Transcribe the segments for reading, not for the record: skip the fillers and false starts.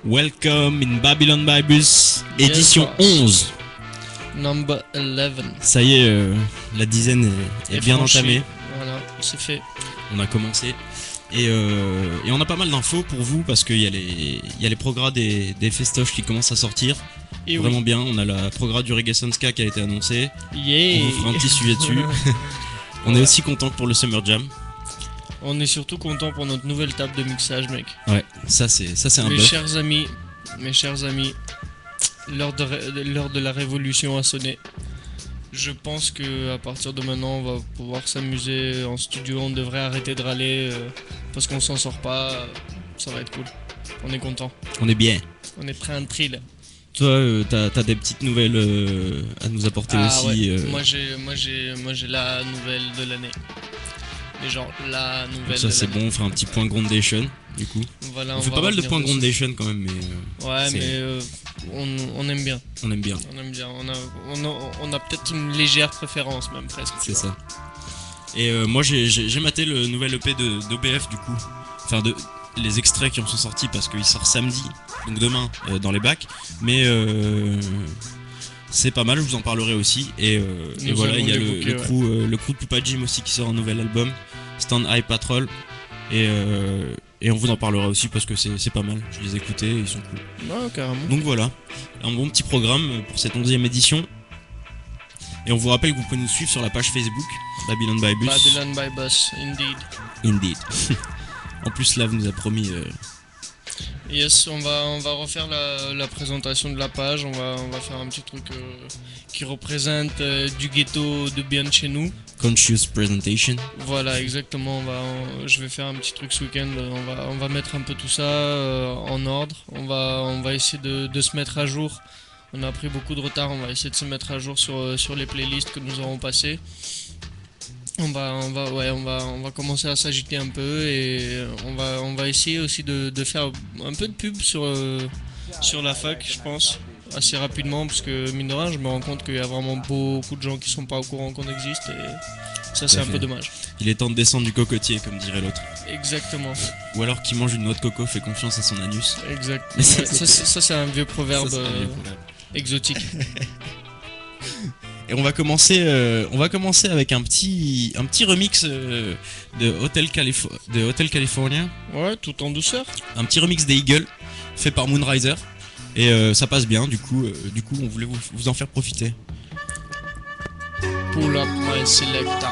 Welcome in Babylon by Bus, édition 11. Number 11. Ça y est, la dizaine est bien franchi. entamée. Voilà, c'est fait. On a commencé. Et on a pas mal d'infos pour vous parce qu'il y a les progrès des festoches qui commencent à sortir. Et Vraiment oui. bien. On a la progrès du Reggae Ska qui a été annoncée. Yeah. On vous fera un petit sujet dessus. On est aussi content pour le Summer Jam. On est surtout content pour notre nouvelle table de mixage, mec. Ouais, ça c'est un Mes bœuf. chers amis, l'heure de la révolution a sonné. Je pense que à partir de maintenant, on va pouvoir s'amuser en studio. On devrait arrêter de râler parce qu'on s'en sort pas. Ça va être cool. On est content. On est bien. On est tranquille. Toi, t'as des petites nouvelles à nous apporter aussi. Ouais. Moi j'ai la nouvelle de l'année. Mais genre la nouvelle. Donc ça de c'est l'année. bon, on fera un petit point Groundation du coup. Voilà, On fait va pas mal de revenir points dessus. Groundation quand même, mais Ouais, c'est- mais on aime bien. on aime bien. On aime bien. On a peut-être une légère préférence même presque. tu C'est vois. ça. Et moi j'ai maté le nouvel EP d'OBF du coup. Enfin les extraits qui en sont sortis parce qu'il sort samedi, donc demain dans les bacs. Mais c'est pas mal, je vous en parlerai aussi. Et Nous voilà, il y a allons l'évoquer, le crew de Pupa Jim aussi qui sort un nouvel album, Stand High Patrol. Et on vous en parlera aussi parce que c'est pas mal. Je les ai écoutés, ils sont cool. Ouais, carrément. Donc voilà, un bon petit programme pour cette 11e édition. Et on vous rappelle que vous pouvez nous suivre sur la page Facebook Babylon by Bus. Babylon by Bus, indeed. Indeed. En plus, Lav nous a promis. Yes, on va refaire la présentation de la page. On va faire un petit truc qui représente du ghetto de bien de chez nous. Conscious Presentation. Voilà, exactement. Je vais faire un petit truc ce week-end. On va mettre un peu tout ça en ordre. On va essayer de se mettre à jour. On a pris beaucoup de retard. On va essayer de se mettre à jour sur les playlists que nous aurons passées. On va commencer à s'agiter un peu et on va essayer aussi de faire un peu de pub sur la fac, je pense, assez rapidement, parce que mine de rien, je me rends compte qu'il y a vraiment beaucoup de gens qui sont pas au courant qu'on existe et ça c'est un fait. peu dommage. Il est temps de descendre du cocotier, comme dirait l'autre. Exactement, Ou alors qui mange une noix de coco fait confiance à son anus. exact. Mais Ouais, c'est- ça c'est un vieux proverbe Ça, c'est un vieux proverbe. exotique. Et on va commencer avec un petit remix de Hotel California. Ouais, tout en douceur. Un petit remix des Eagles fait par Moonriser. Et ça passe bien, du coup on voulait vous en faire profiter. Pull up my selector.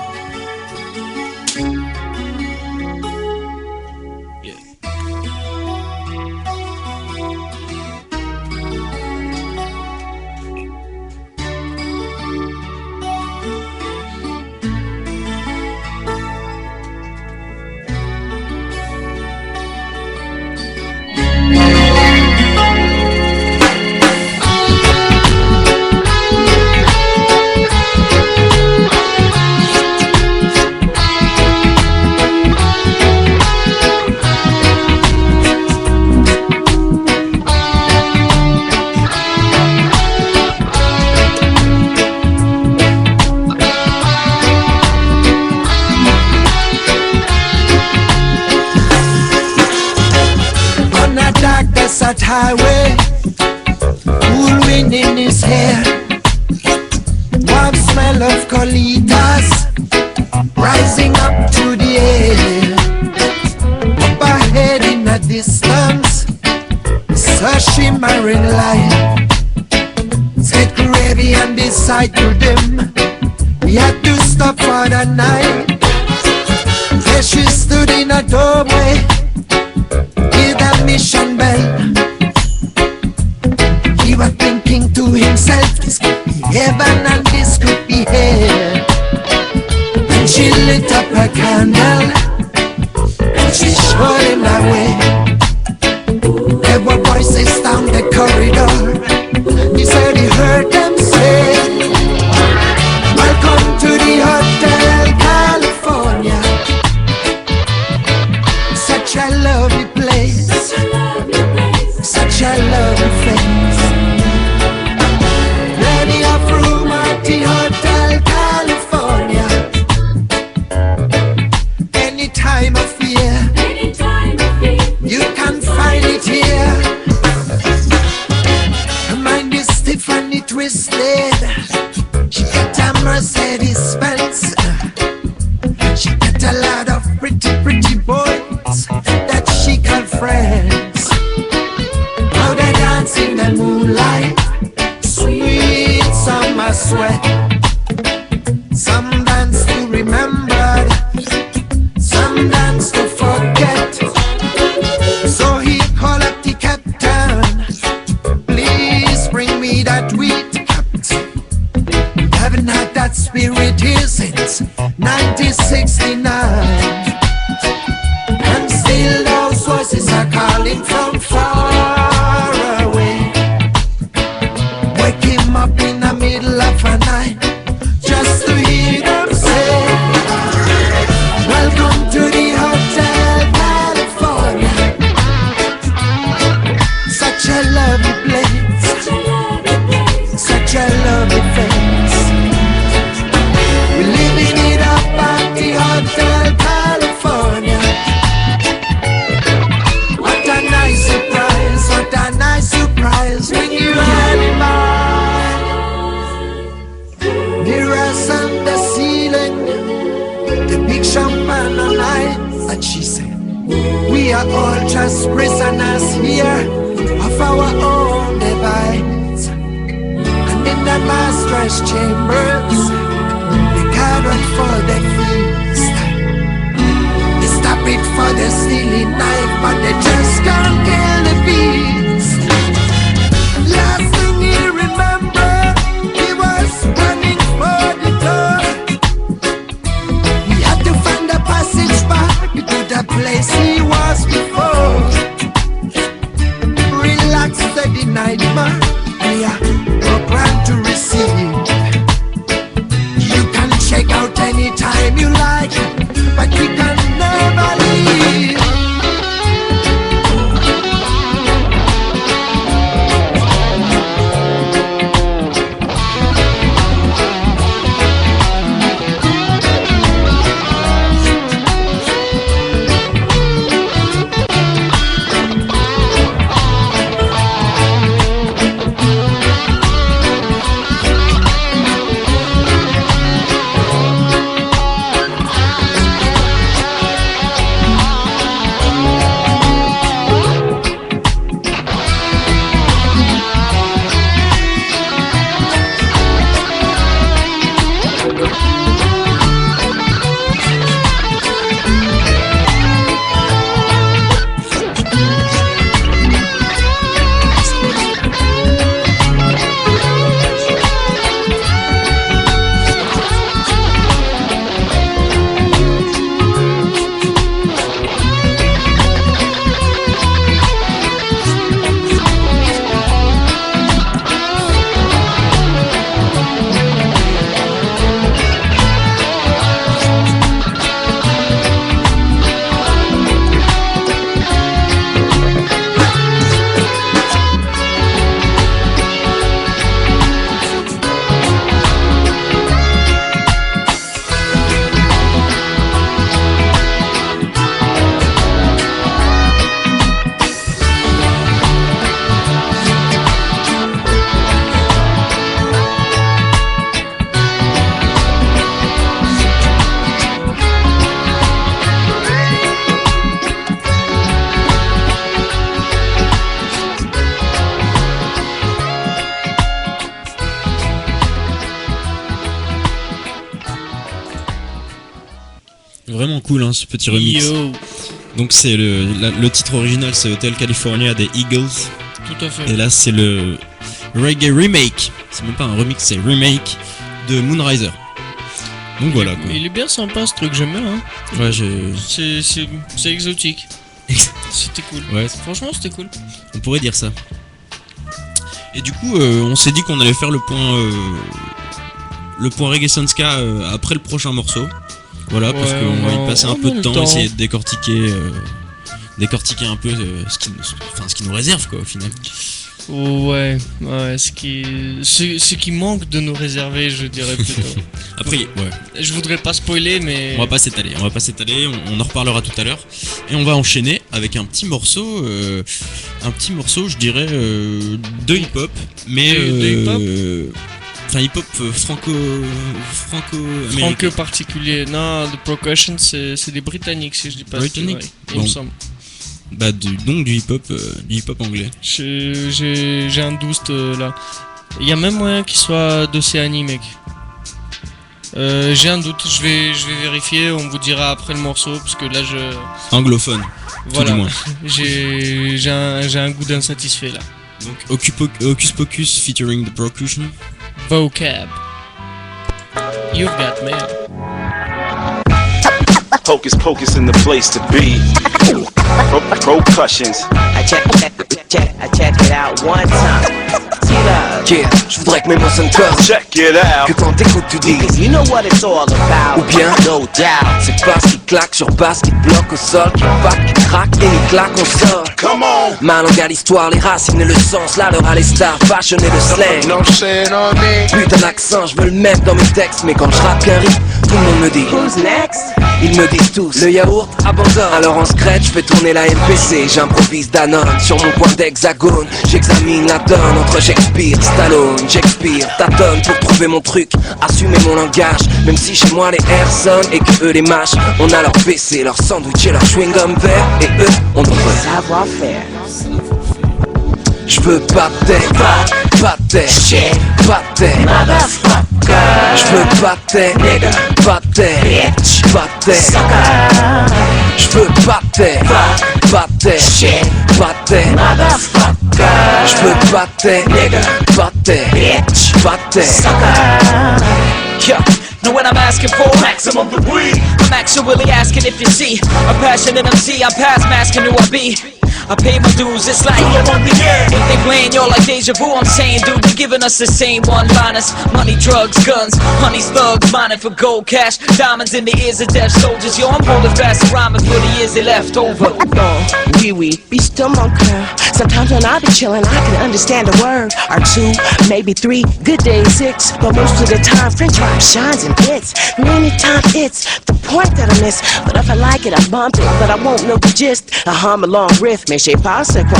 On a dark desert highway, cool wind in his hair, warm smell of colitas rising up to the air. Up ahead in the distance, it's a shimmering light. Said Caribbean decide to them, we had to stop for the night. There she stood in a doorway with a mission bell. He was thinking to himself, this could be heaven and this could be hell. And she lit up a candle and she showed him the way. There were voices down the corridor. He said he heard them say, welcome to the Hotel California. Such a lovely place, such a lovely face. Plenty of room at the Hotel California. Any time of year, you can find it here. the moonlight, sweet summer sweat. Some dance to remember, some dance to forget. So he called up the captain, please bring me that wheat, captain. Haven't had that spirit here since 1969. And still those voices are calling from far away. Wake him up in the middle of a night just to hear them say, welcome to the Hotel California. Such a lovely place, such a lovely face. We're living it up at the Hotel California. What a nice surprise, what a nice surprise when you had in mind. Mirrors on the ceiling, the big champagne lights, and she said, we are all just prisoners here of our own device. And in the master's chambers, they gathered for the feast. They stop it for the stealing knife, but they just can't kill the beast. Last thing he remember, he was running for the door. We had to find a passage back to the place he was before. Relax, steady night, man. We are programmed to receive. You can check out anytime you like, but we can never leave. Vraiment cool hein, ce petit remix. Yo, Donc c'est le titre original, c'est Hotel California des Eagles. tout à fait. Et là c'est le reggae remake. C'est même pas un remix, c'est remake de Moonriser. Donc voilà quoi. Il est bien sympa ce truc, j'aime bien. Hein. Ouais, C'est exotique. C'était cool. Ouais, Franchement, c'était cool. on pourrait dire ça. Et du coup, on s'est dit qu'on allait faire le point Reggae Sanska après le prochain morceau. Voilà, parce Ouais, qu'on va y passer un on peu a de le temps, temps. essayer de décortiquer un peu ce qui nous réserve quoi au final. Ouais, ce qui manque de nous réserver, je dirais plutôt. Après, ouais, Je voudrais pas spoiler, mais. on va pas s'étaler, on en reparlera tout à l'heure. Et on va enchaîner avec un petit morceau, je dirais, de hip-hop, mais De hip-hop enfin hip-hop franco-américain. Franco particulier. Non, The Percussion, c'est des Britanniques, si je dis pas. Britanniques. Ouais, il Bon. me semble. Bah donc du hip-hop anglais. J'ai un doute là. Il y a même moyen qu'il soit d'Océanie, mec. J'ai un doute, je vais vérifier, on vous dira après le morceau, parce que là Anglophone, voilà, tout du moins. j'ai un goût d'insatisfait là. Donc Hocus Pocus featuring the percussion. Vocab. You've got mail. Hocus Pocus in the place to be. Percussions. I check it out one time. Yeah, je voudrais que mes mots sonnent comme Check it out. que quand t'écoutes tu dis Cause you know what it's all about. ou bien No doubt. c'est basse qui claque sur basse qui bloque au sol, qui pack, qui craque et il claque au sol. Come on. Ma langue à l'histoire, les racines et le sens, là l'heure à les stars, fashion et le slang. No shit on me. Putain d'accent, je veux le mettre dans mes textes, mais quand je rappe qu'un rythme, tout le monde me dit Who's next? Ils me disent tous, le yaourt abandonne. Alors en scratch, je fais tourner la MPC, j'improvise Danone sur mon coin d'hexagone. J'examine la donne entre Shakespeare, Stallone, Shakespeare, tâtonne pour trouver mon truc, assumer mon langage. Même si chez moi les airs sonnent et que eux les mâchent, on a leur PC, leur sandwich et leur chewing-gum vert. Et eux, on devrait Savoir-faire. je veux pas de tête, pas de tête, pas de tête. Motherfucker. Je veux pas de tête, nigga, pas de tête, Bitch. pas de tête. Sucker. Je veux pas de tête, pas de tête, pas de tête. Motherfucker. Je veux pas de tête, nigga, pas de tête, Bitch. pas de tête. Sucker. Yeah, know what I'm asking for? Maximum degree. I'm actually asking if you see a passionate MC. I'm past masking who I be. I pay my dues, it's like if they playing you like deja vu, I'm saying, dude, they're giving us the same one-liners. Money, drugs, guns, honey's thugs, mining for gold cash, diamonds in the ears of deaf soldiers. Yo, I'm holding fast and rhyming for the years they left over. Oui, be still mon cœur. Sometimes when I be chillin', I can understand a word or two, maybe three, good days, six. But most of the time, French rhyme shines and hits. Many times it's the point that I miss. But if I like it, I bump it, but I won't know the gist. I hum a long riff, mais je sais pas c'est quoi.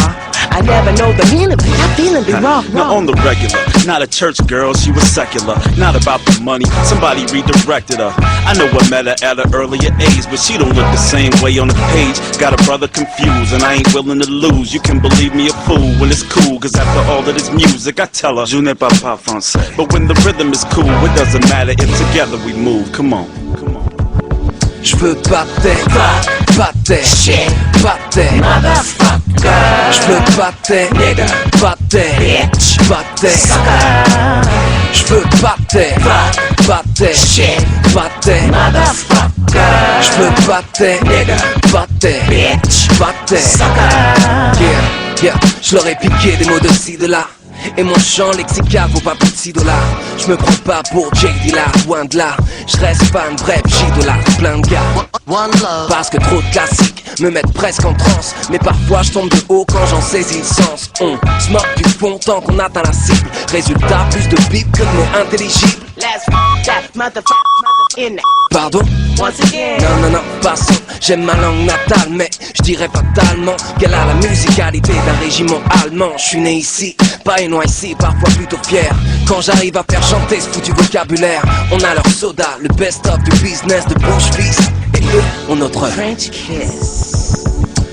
I never know the meaning, but that feeling be raw, Not on the regular, not a church girl, she was secular. Not about the money, somebody redirected her. I know I met her at an earlier age, but she don't look the same way on the page. Got a brother confused, and I ain't willing to lose. You can believe me a fool when it's cool, cause after all of this music, I tell her, je n'ai pas français. But when the rhythm is cool, it doesn't matter if together we move. Come on, come on. Je veux pas de tête, pas de tête, pas de tête. motherfucker. Je veux pas de tête, nigga, pas de tête, Bitch. pas de tête. Sucker. Je veux pas de tête, pas de tête, pas de tête. Motherfucker. Je veux pas de tête, nigga, pas de tête, Bitch. pas de tête. Sucker. Yeah, je leur ai piqué des mots de ci, de là. Et mon chant lexical vaut pas plus de 6 $. Je me prends pas pour Jay Dilla, loin de là. Je reste fan, bref, j'idolâtre plein de gars. One love. Parce que trop de classiques me mettent presque en transe. Mais parfois je tombe de haut quand j'en saisis le sens. On se moque du fond tant qu'on atteint la cible. Résultat, plus de bip que de mots intelligibles. Let's that motherfucker in there. Pardon? Once again. Non, passons. J'aime ma langue natale, mais je dirais fatalement qu'elle a la musicalité d'un régiment allemand. Je suis né ici, pas une ici, parfois plutôt fier. Quand j'arrive à faire chanter ce foutu vocabulaire, on a leur soda, le best-of du business de Bush Beast. Et eux ont notre French kiss.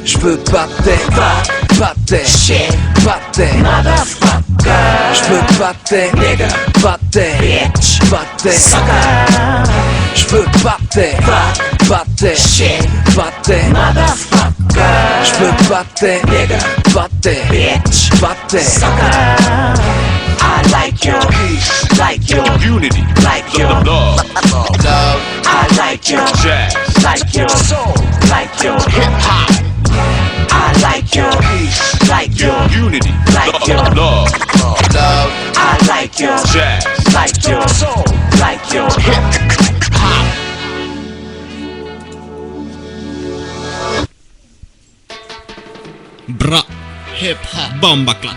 Je veux pas de tête, pas de tête, pas de tête. Motherfucker. Je veux pas de tête, nigga, pas de tête, Bitch. pas de tête. Sucker. Je veux pas de tête, pas de tête, pas de tête. Motherfucker. Je veux pas de tête, nigga, pas de tête, Bitch. pas de tête. Sucker. I like your peace, like your Unity, like your love, I like your jazz, like your soul, like your hip hop. I like your peace, like your unity, like your love, I like your jazz. like your soul, like your hip hop. Bra, Hip hop. bambaclat.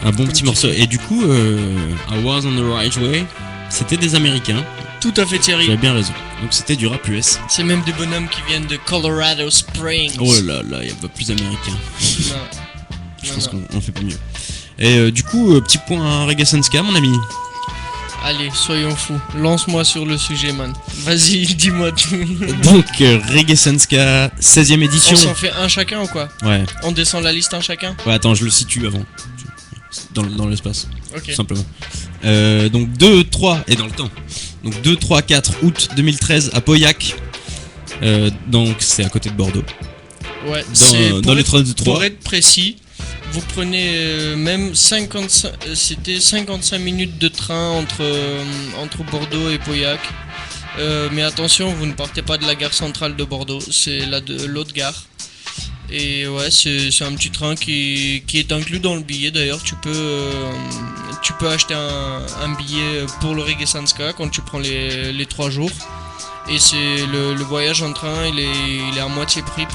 Un bon petit morceau. Et du coup, I Was on the Right Way, c'était des Américains. Tout à fait, Thierry. J'avais bien raison. Donc c'était du rap US. C'est même des bonhommes qui viennent de Colorado Springs. Oh là là, il y a pas plus américain. Non. Je pense qu'on fait pas mieux. Et du coup, petit point Reggae Ska, mon ami. Allez, soyons fous. Lance-moi sur le sujet, man. Vas-y, dis-moi tout. Donc, Reggae Sanska, 16ème édition. On s'en fait un chacun ou quoi? Ouais. On descend la liste un chacun? Ouais, attends, je le situe avant. Dans l'espace, Ok. tout simplement. Donc 2, 3, et dans le temps. Donc 2, 3, 4 août 2013 à Pauillac. Donc c'est à côté de Bordeaux. Ouais, Dans les 33. Pour être précis, vous prenez même 55 minutes de train entre Bordeaux et Pauillac. Mais attention, vous ne partez pas de la gare centrale de Bordeaux, c'est l'autre gare. Et ouais, c'est un petit train qui est inclus dans le billet. D'ailleurs, tu peux acheter un billet pour le Reggae Sanska quand tu prends les 3 jours. Et c'est le voyage en train, il est à moitié prix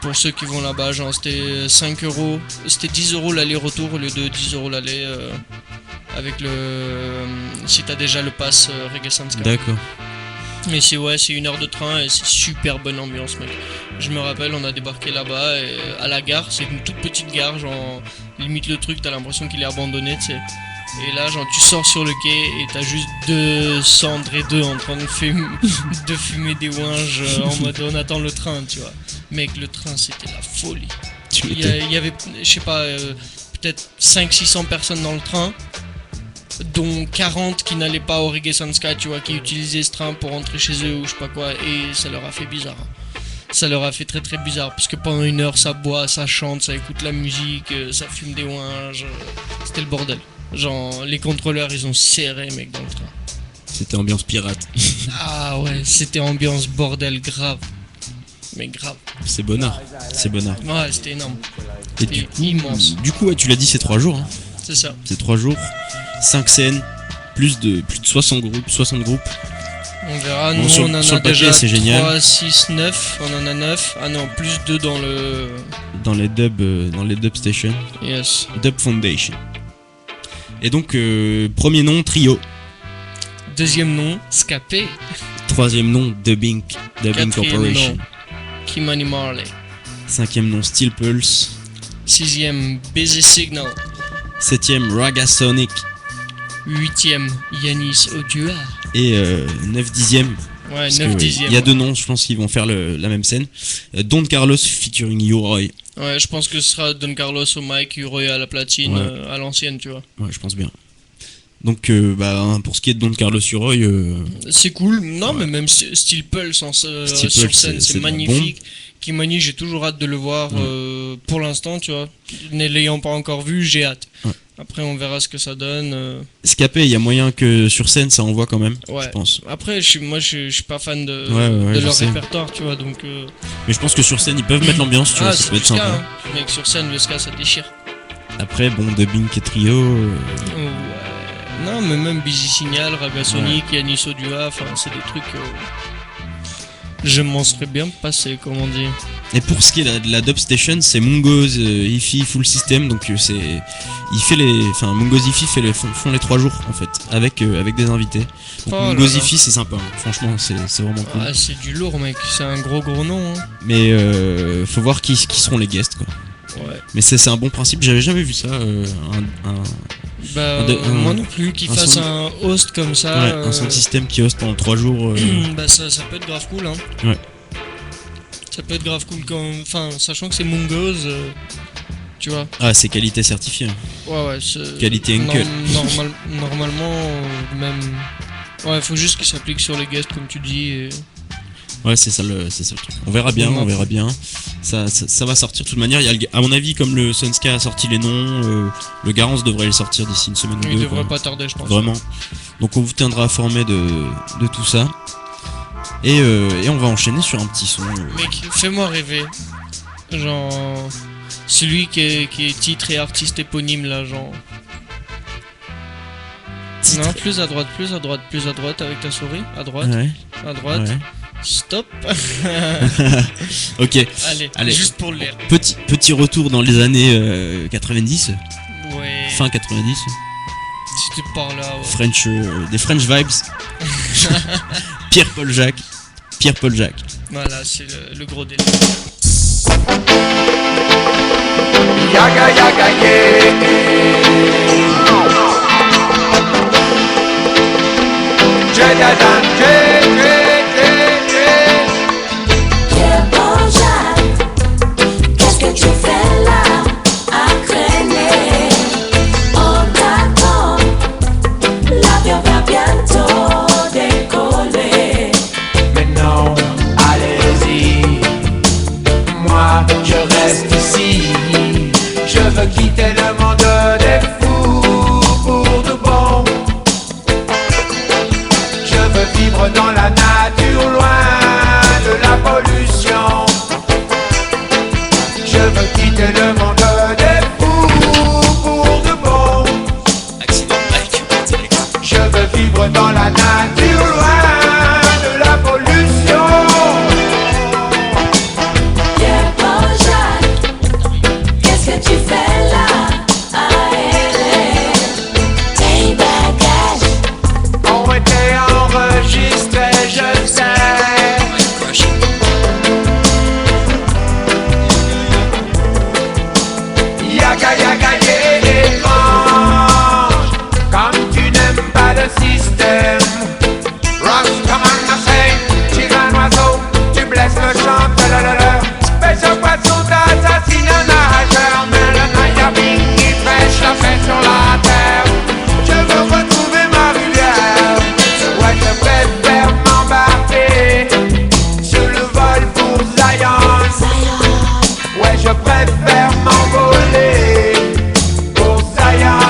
pour ceux qui vont là-bas. Genre c'était 5 euros, c'était 10 euros l'aller-retour au lieu de 10 euros l'aller avec si t'as déjà le pass Reggae Sanska. D'accord. Mais c'est 1 heure de train et c'est super bonne ambiance, mec. Je me rappelle, on a débarqué là-bas et à la gare, c'est une toute petite gare, genre limite le truc, t'as l'impression qu'il est abandonné, tu sais. Et là, genre tu sors sur le quai et t'as juste 2 cendres et 2 en train de fumer des ouinges en mode on attend le train, tu vois. Mec, le train c'était la folie. Il y avait, je sais pas, peut-être 500-600 personnes dans le train, dont 40 qui n'allaient pas au Reggae Sanska, tu vois, qui utilisaient ce train pour rentrer chez eux ou je sais pas quoi, et ça leur a fait bizarre. Ça leur a fait très très bizarre, parce que pendant 1 heure ça boit, ça chante, ça écoute la musique, ça fume des ouinges, c'était le bordel. Genre les contrôleurs ils ont serré, mec, dans le train. C'était ambiance pirate. Ah ouais, c'était ambiance bordel grave. Mais grave. C'est bonnard. Ouais, c'était énorme. Et C'était immense. Du coup, ouais, tu l'as dit, c'est 3 jours. Hein. C'est ça. C'est 3 jours, 5 scènes, plus de 60 groupes. On verra, Bon, nous sur on en le a papier, déjà c'est génial. 3, 6, 9, on en a 9. Ah non, plus 2 dans le... Dans les dub stations. Yes. Dub Foundation. Et donc, premier nom, Trio. Deuxième nom, Scapé. Troisième nom, Dubbing Quatrième Corporation. nom, Kimani Marley. Cinquième nom, Steel Pulse. 6ème, Baiser Signal. Septième, Raga Sonic. 8ème, Yanis Odua. Et 9 dixième. Ouais, Parce 9 que dixièmes. Il y a 2 noms, je pense qu'ils vont faire la même scène. Don Carlos featuring U-Roy. Ouais, je pense que ce sera Don Carlos au mic, Uroy à la platine, Ouais. à l'ancienne, tu vois. Ouais, je pense bien. Donc, pour ce qui est de Don Carlos U-Roy, C'est cool, non, mais même Steel Pulse Steel sur Pulse, scène, c'est c'est de magnifique. Kimani, j'ai toujours hâte de le voir pour l'instant, tu vois. Ne l'ayant pas encore vu, j'ai hâte. Ouais. Après, on verra ce que ça donne. Scapé, il y a moyen que sur scène ça envoie quand même, Ouais. je pense. Après, je suis pas fan de je leur sais. répertoire, tu vois, donc... Mais je pense que sur scène ils peuvent mettre l'ambiance, tu vois, ça c'est peut du être ska, sympa. hein. Mec, sur scène, le ska, ça déchire. Après, bon, Dubbing et Trio. Ouais. Non, mais même Busy Signal, Raga Sonic, Yanis Odua, enfin, c'est des trucs... je m'en serais bien passé, comme on dit. Et pour ce qui est de la dub station, c'est Mungo's Hi-Fi Full System, donc Mungo's Hi-Fi font les 3 jours en fait, avec des invités. Donc Oh là Mungo's là. Hi-Fi c'est sympa, hein. Franchement c'est vraiment cool. Ah, c'est du lourd, mec, c'est un gros nom. Hein. Mais faut voir qui seront les guests quoi. Ouais. Mais c'est un bon principe, j'avais jamais vu ça. Moi non plus, qu'ils fassent un host comme ça. Un sound system qui host pendant 3 jours. Ça peut être grave cool, hein. Ouais. Ça peut être grave cool enfin, sachant que c'est Mungo's, tu vois. Ah, c'est qualité certifiée. Ouais, c'est... Qualité Uncle. Normalement, même... Ouais, faut juste qu'il s'applique sur les guests, comme tu dis, et... Ouais, c'est ça le truc. On verra bien. Ça va sortir de toute manière. À mon avis, comme le Sunska a sorti les noms, le Garance devrait les sortir d'ici une semaine ou 2. Il devrait pas tarder, je pense. Vraiment. Donc on vous tiendra informé de tout ça. Et on va enchaîner sur un petit son. Mec, fais-moi rêver. Genre... Celui qui est titre et artiste éponyme, là, genre... Titre. Non, plus à droite avec ta souris. À droite, Ouais. à droite. Ouais. Stop. Ok. Allez, juste pour l'air. Petit retour dans les années 90. Ouais. Fin 90. C'était par là, ouais. Des French vibes. Pierre-Paul Jacques. Voilà, c'est le gros délire. Yaga yaga yeah. veux quitter le monde des fous pour de bon. Accident de bike. Je veux vivre dans la nature, loin de la pollution. Yeah, Bojack, qu'est-ce que tu fais là? Take back cash. On était enregistrés, je sais. Yaga yaga yeah, étrange. Comme tu n'aimes pas le système. Rocks comme un machin, tire un oiseau, tu blesses le champ, talalala. Pêche au poisson, t'assassines un nageur. Mais le Nayabing, il pêche la paix sur la terre. Je veux retrouver ma rivière. Ouais, je préfère m'embarquer sur le vol pour Zion. Ouais, je préfère m'envoler pour Zion.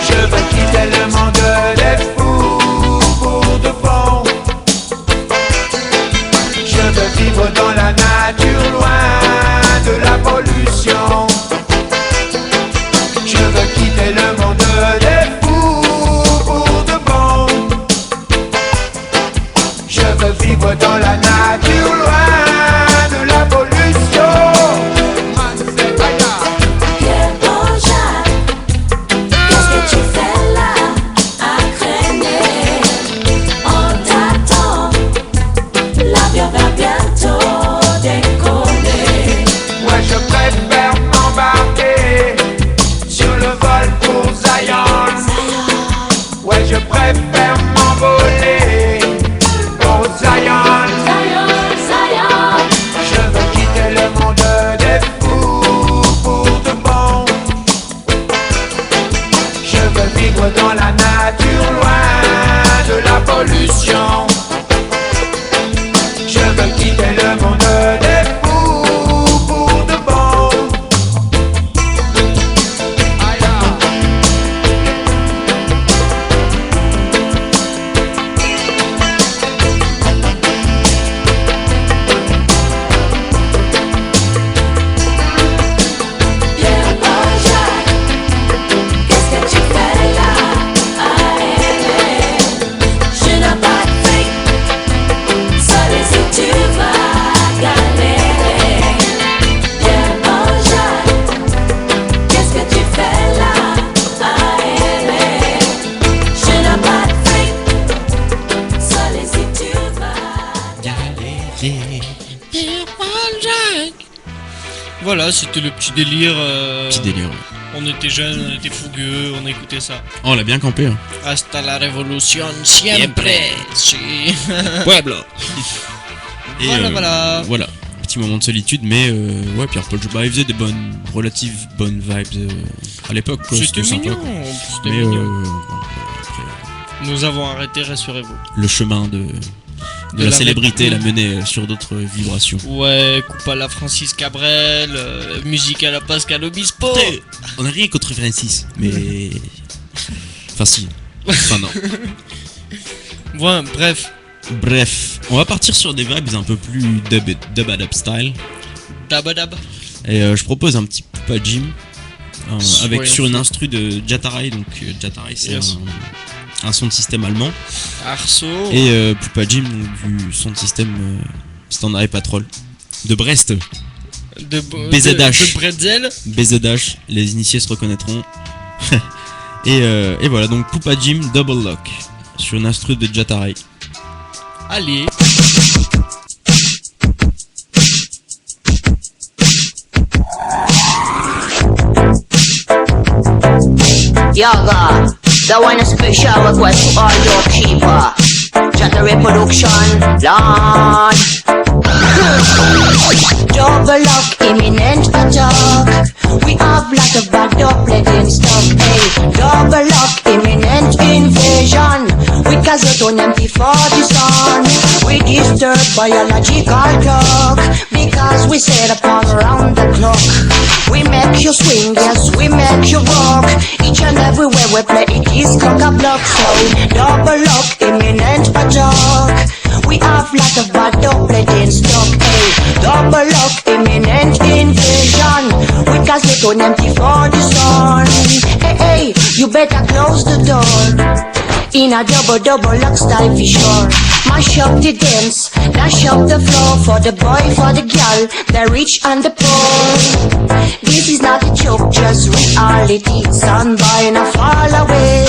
Je veux quitter le monde des fous pour de bon. Je veux vivre dans la nature, loin de la pollution. Je veux quitter le monde des fous pour de bon. Je veux vivre dans la nature, loin de la pollution. Man, c'est Aya. Yeah, Bojack, qu'est-ce que tu fais là à traîner? On t'attend, l'avion va bientôt décoller. Ouais, je préfère m'embarquer sur le vol pour Zion. Ouais, je préfère m'envoler pour Zion. Je veux quitter le monde des fous pour de bon. Je veux vivre dans la nature, loin de la pollution. Je veux quitter le monde des fous pour de bon. Aïe. Yeah, Bojack, qu'est-ce que tu fais là? Je n'ai pas de fric, seul si tu vas galérer. Yeah, Bojack, qu'est-ce que tu fais là? Je n'ai pas de fric, seul si tu vas galérer. Voilà, c'était le petit délire. Petit délire. Ouais. On était jeunes, on était fougueux, on écoutait ça. Oh, on l'a bien campé. Hein. Hasta la révolution siempre. Si. Pueblo. Et Voilà. Voilà. Petit moment de solitude, mais ouais, Pierre-Paul Jouba, il faisait des relatives bonnes vibes à l'époque. Quoi, C'était sympa. mignon. Quoi. C'était Mais mignon. après, Nous avons arrêté, rassurez-vous. le chemin de De la la célébrité Red l'a mené sur d'autres vibrations. Ouais, coupe à la Francis Cabrel, musique à la Pascal Obispo. Putain, on a rien contre Francis, mais. Enfin, si. Enfin, non. Ouais, bref. Bref, on va partir sur des vibes un peu plus dub style. Dabadab. Et je propose un petit Poupa Jim avec Ouais, sur une instru de Jatarai. Donc Jatarai, c'est Yes. un son de système allemand. Arceau. Et Poupa Jim, du son de système Standard Patrol de Brest. BZH. De Bretzel. BZH, les initiés se reconnaîtront. et voilà, donc Poupa Jim Double Lock sur une instru de Jatarai. Allez. Yaga, that one a special request to all your keeper. Jatarai production, Lord. Double lock, imminent attack. We have lot of bad duplicate stuff, hey. Double lock, imminent invasion. We cast on them before the sun. We disturb biological clock because we set upon around the clock. We make you swing, yes, we make you rock. Each and everywhere we play it is cock-a-block. So double lock, imminent attack. We have lot of bad duplicate stock, hey. Double lock, imminent it on empty for the sun. Hey, hey, you better close the door. In a double lock style for sure. Mash up the dance, dash up the floor for the boy, for the girl, the rich and the poor. This is not a joke, just reality. Son, boy, now fall away.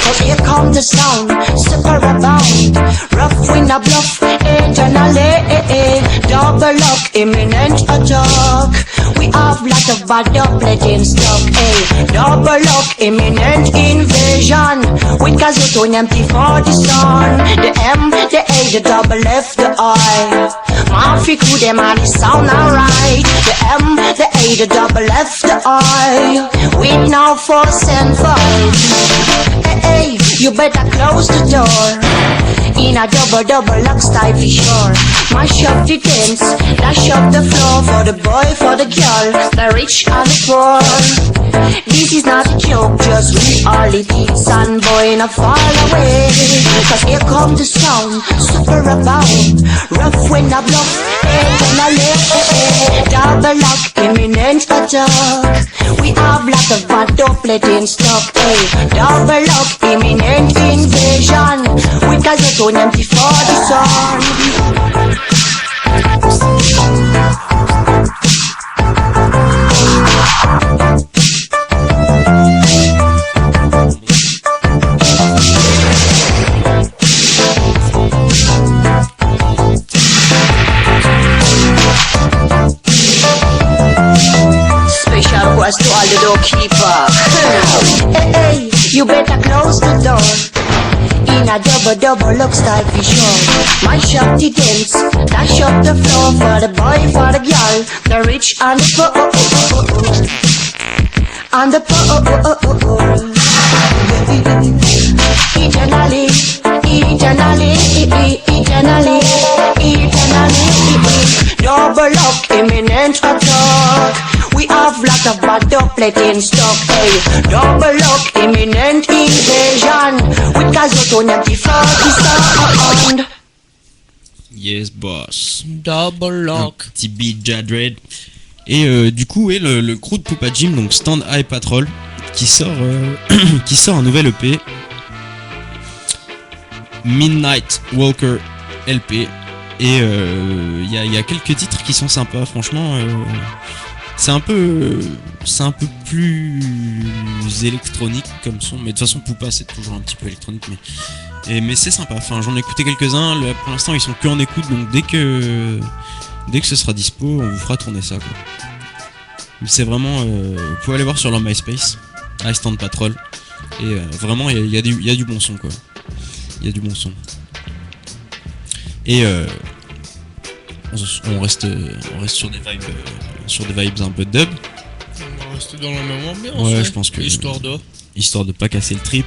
Cause here come the sound, super abound. Rough wind a bluff, eternally. Double lock, imminent attack. We have lot of bad doublet in stock. Double lock, imminent invasion. With gazetone empty for the sun. The M, the A, the double F, the I. Mafia crew, them all the sound alright. The M, the A, the double F, the I. With now force and fight. Hey, you better close the door. In a double lock style for sure. Mash up the dance, dash up the floor for the boy, for the girl, the rich and the poor. This is not a joke, just reality. Son, boy, now fall away. Cause here come the sound, super abound. Rough wind a bluff, eternally. Double lock, imminent attack. We have lot of bad doublet in stock. Double lock, imminent invasion. We got it on empty for the sun. Special request to all the doorkeeper. Hey, you better close the door. In a double look style for sure. Mash up the dance, dash up the floor for the boy, for the girl, the rich and the poor. And the poor. Eternally, eternally, eternally, eternally. Double up, imminent attack. We have lot of bad doublet in stock. Double up, imminent invasion. With gazetone empty for the sound. Yes, boss. Double lock. Petit beat Jadred. Et du coup, le crew de Poupa Jim, donc Stand High Patrol, qui sort un nouvel EP. Midnight Walker LP. Et il y a quelques titres qui sont sympas, franchement. C'est un peu plus électronique comme son, mais de toute façon Poupa c'est toujours un petit peu électronique, mais c'est sympa. Enfin, j'en ai écouté quelques-uns. Pour l'instant ils sont que en écoute, donc dès que ce sera dispo, on vous fera tourner ça, quoi. C'est vraiment, vous pouvez aller voir sur leur MySpace, I Stand Patrol, et vraiment il y a du bon son, quoi. Il y a du bon son. Et on reste sur des vibes un peu dub. On va rester dans la même ambiance. Ouais, je pense que histoire de pas casser le trip.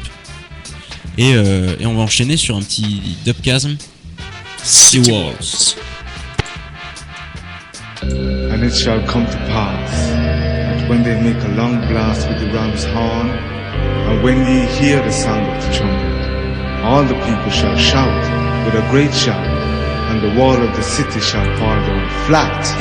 Et on va enchaîner sur un petit Dubcasm, Sea Walls. And it shall come to pass that when they make a long blast with the ram's horn, and when ye hear the sound of the trumpet, all the people shall shout with a great shout, and the wall of the city shall fall down flat.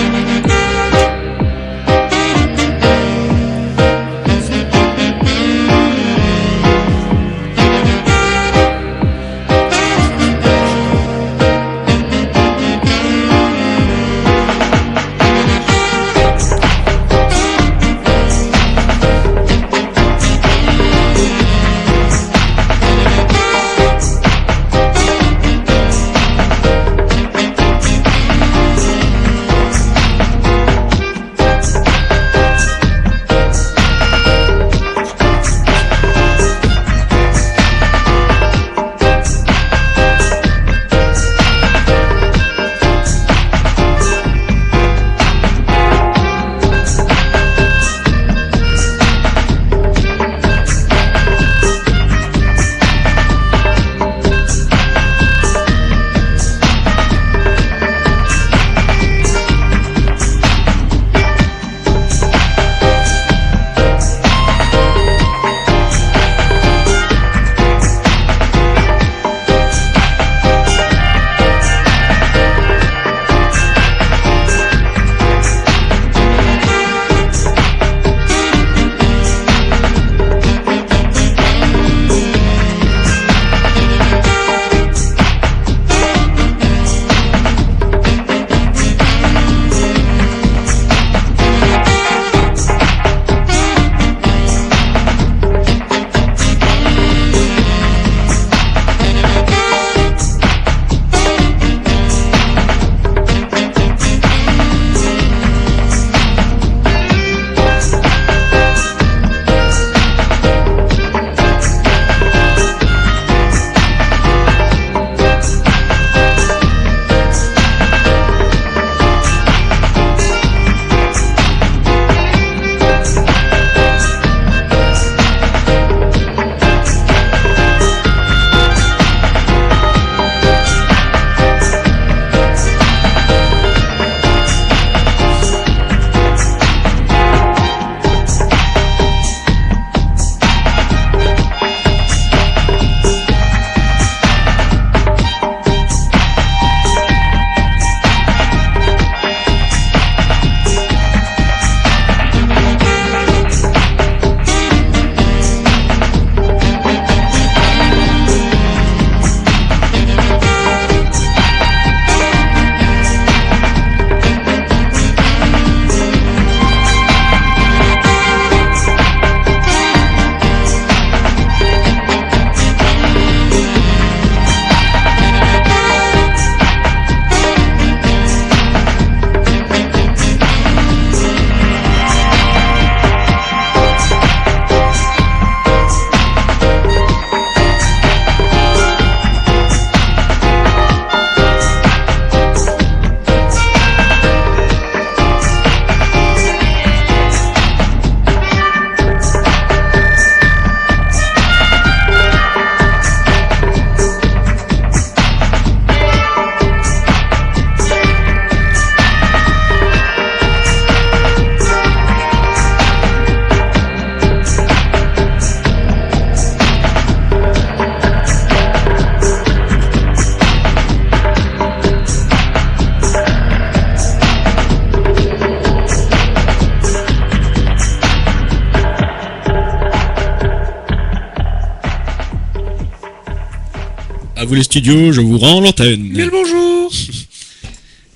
À vous les studios, je vous rends l'antenne. Bien le bonjour.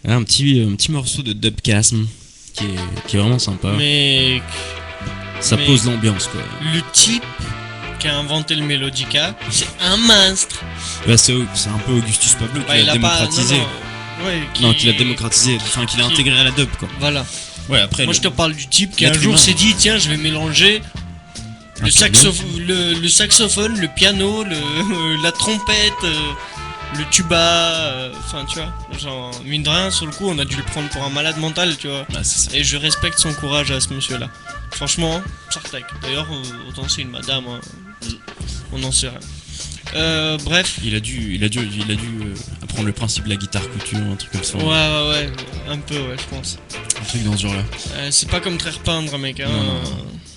Un petit morceau de Dubcasm qui est vraiment sympa. Mais Ça pose l'ambiance, quoi. le type qui a inventé le Melodica, c'est un monstre. Bah, c'est un peu Augustus Pablo qui il l'a a pas- démocratisé. non, Qui l'a démocratisé, enfin qui l'a intégré à la dub, quoi. Voilà. Ouais, après. Moi je te parle du type qui un l'être jour humain. s'est dit tiens je vais mélanger le, piano. le saxophone, le piano, la trompette, le tuba, enfin tu vois, genre mine de rien sur le coup on a dû le prendre pour un malade mental tu vois. Bah, c'est ça. Et je respecte son courage à ce monsieur là. Franchement, Sartek. D'ailleurs autant c'est une madame, hein. On n'en sait rien. Bref. Il a dû apprendre le principe de la guitare couture, un truc comme ça. Ouais, un peu ouais je pense. Un truc dans ce genre là. C'est pas comme très repeindre mec hein. Non.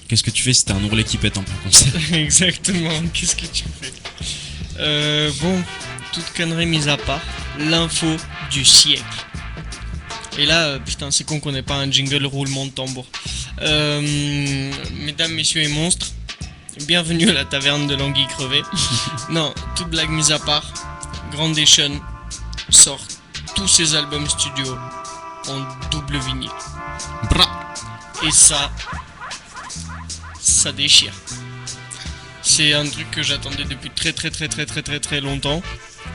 Qu'est-ce que tu fais si t'as un ourlet qui pète en plein concert? Exactement, qu'est-ce que tu fais? Bon, toute connerie mise à part, l'info du siècle. Et là, putain, c'est con qu'on n'ait pas un jingle roulement de tambour. Mesdames, messieurs et monstres, bienvenue à la taverne de l'anguille crevée. Non, toute blague mise à part, Grandation sort tous ses albums studio en double vinyle. Et ça déchire. C'est un truc que j'attendais depuis très longtemps.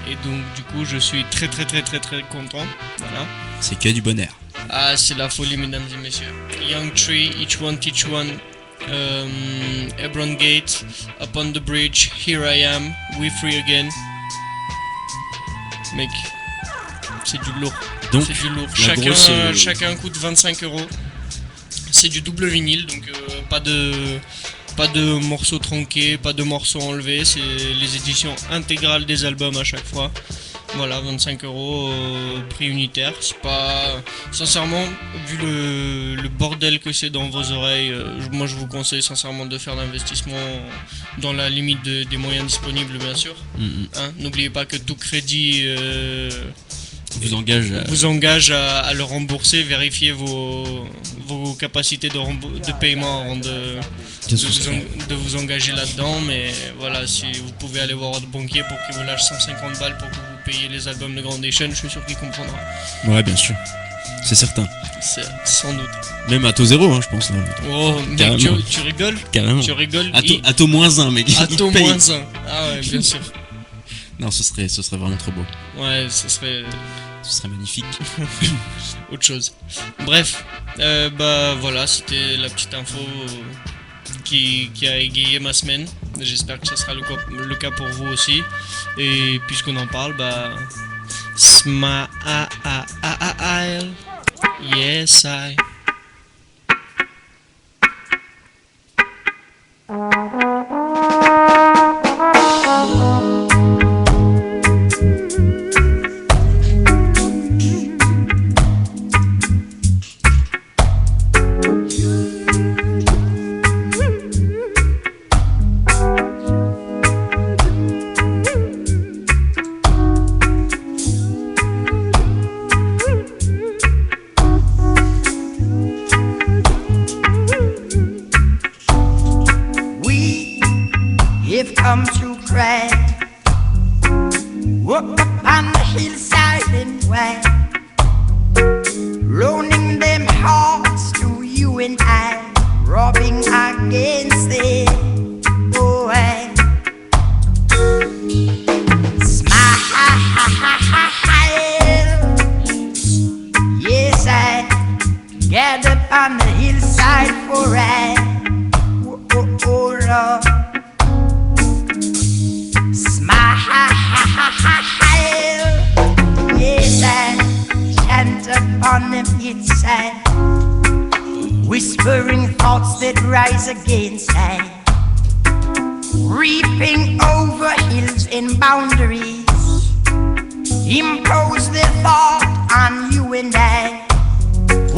Et donc du coup je suis très content. Voilà. C'est que du bonheur. Ah c'est la folie mesdames et messieurs. Young Tree, Each One Teach One, Hebron Gate, Upon the Bridge, Here I Am, We Free Again. Mec, c'est du lourd. Donc, c'est du lourd. la Chacun coûte 25€. C'est du double vinyle, donc pas de morceaux tronqués, pas de morceaux enlevés, c'est les éditions intégrales des albums à chaque fois. Voilà, 25€, prix unitaire. C'est pas. Sincèrement, vu le bordel que c'est dans vos oreilles, moi je vous conseille sincèrement de faire l'investissement dans la limite des moyens disponibles, bien sûr. Hein, n'oubliez pas que tout crédit. Vous engage à le rembourser, vérifiez vos capacités de paiement avant de vous engager là-dedans. Mais voilà, si vous pouvez aller voir votre banquier pour qu'il vous lâche 150 balles pour que vous payiez les albums de Grandation, je suis sûr qu'il comprendra. Ouais, bien sûr. C'est certain. C'est sans doute. Même à taux zéro, hein, je pense. Là. Oh, mec, tu rigoles? Carrément. Tu rigoles? À taux moins 1, mec. À taux moins 1. Ah ouais, bien sûr. Non, ce serait vraiment trop beau. Ouais, ce serait magnifique. Autre chose. Bref, bah voilà, c'était la petite info qui a égayé ma semaine. J'espère que ça sera le cas pour vous aussi. Et puisqu'on en parle, bah Smile, yes I. We've come to cry. Walk up on the hillside and why, loaning them hearts to you and I, rubbing against it. Oh, I smile. Yes, I get up on the hillside for I. Oh, Lord. Yes, I chant upon them inside, whispering thoughts that rise against I, reaping over hills and boundaries, impose their thought on you and I.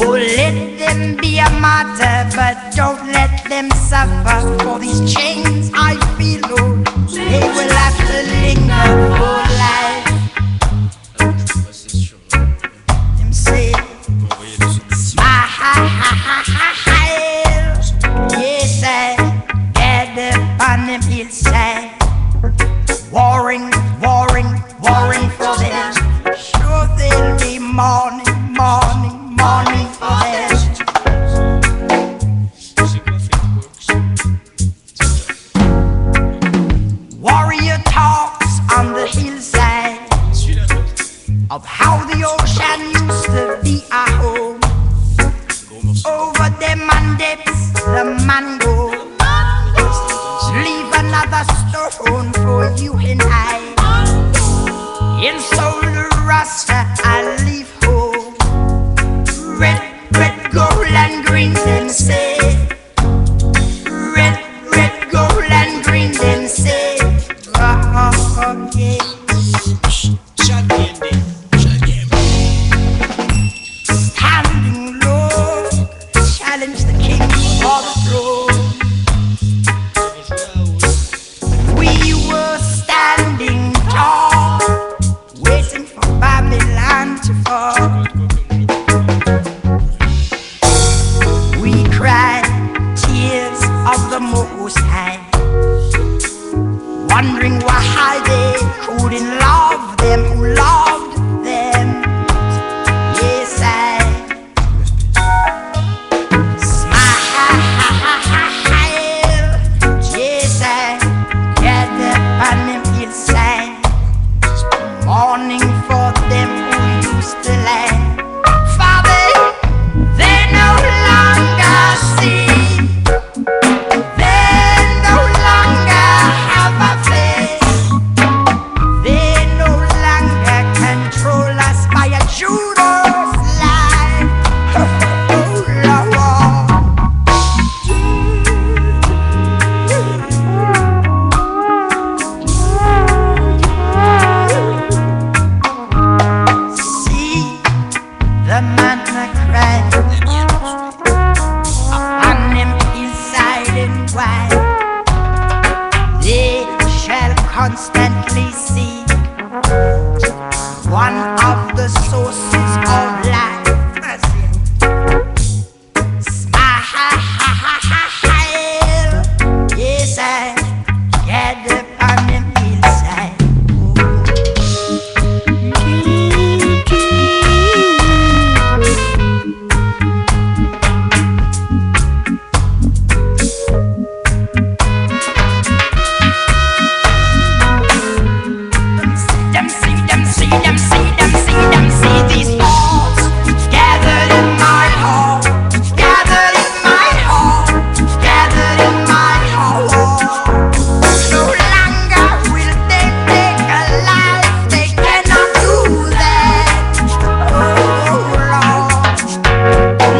Oh, let them be a martyr, but don't let them suffer for these chains I feel, Lord. They will have to linger for life. Them say, smile. Yes, I gather on them hillside, warring over them and dips the mango. Leave another stone for you and I. In soul Rasta I leave home. Red, red, gold and green them say. Red, red, gold and green them say. Oh, yeah. Standing low, challenge the king of the throne. We were standing tall, waiting for Babylon to fall. We cried tears of the Most High, wondering why they couldn't love them who loved them. Yes, I smile. Yes, I gather on them hillside, mourning for them who used to lie. Father, they no longer see. They no longer have a face. They no longer control us by a Judas lie. Oh, Lord. See the man cry upon him inside and wide. They shall constantly seek one of the sources of life. Smile, yes, I gather on him inside. Them see these thoughts gathered in my heart, gathered in my heart, gathered in my heart. No longer will they take a life, they cannot do that. Oh Lord,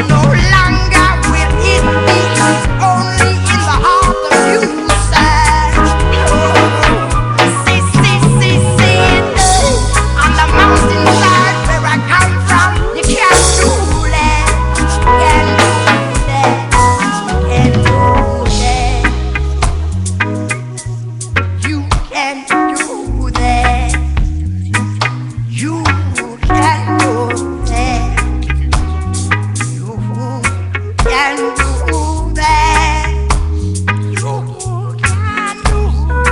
no longer will it be only in the heart of you, sir. See, on the mountainside where I come from, you can't do that, can't do that, you can't do that, you can't do that, you can't do that, can't do that. No, can do that. You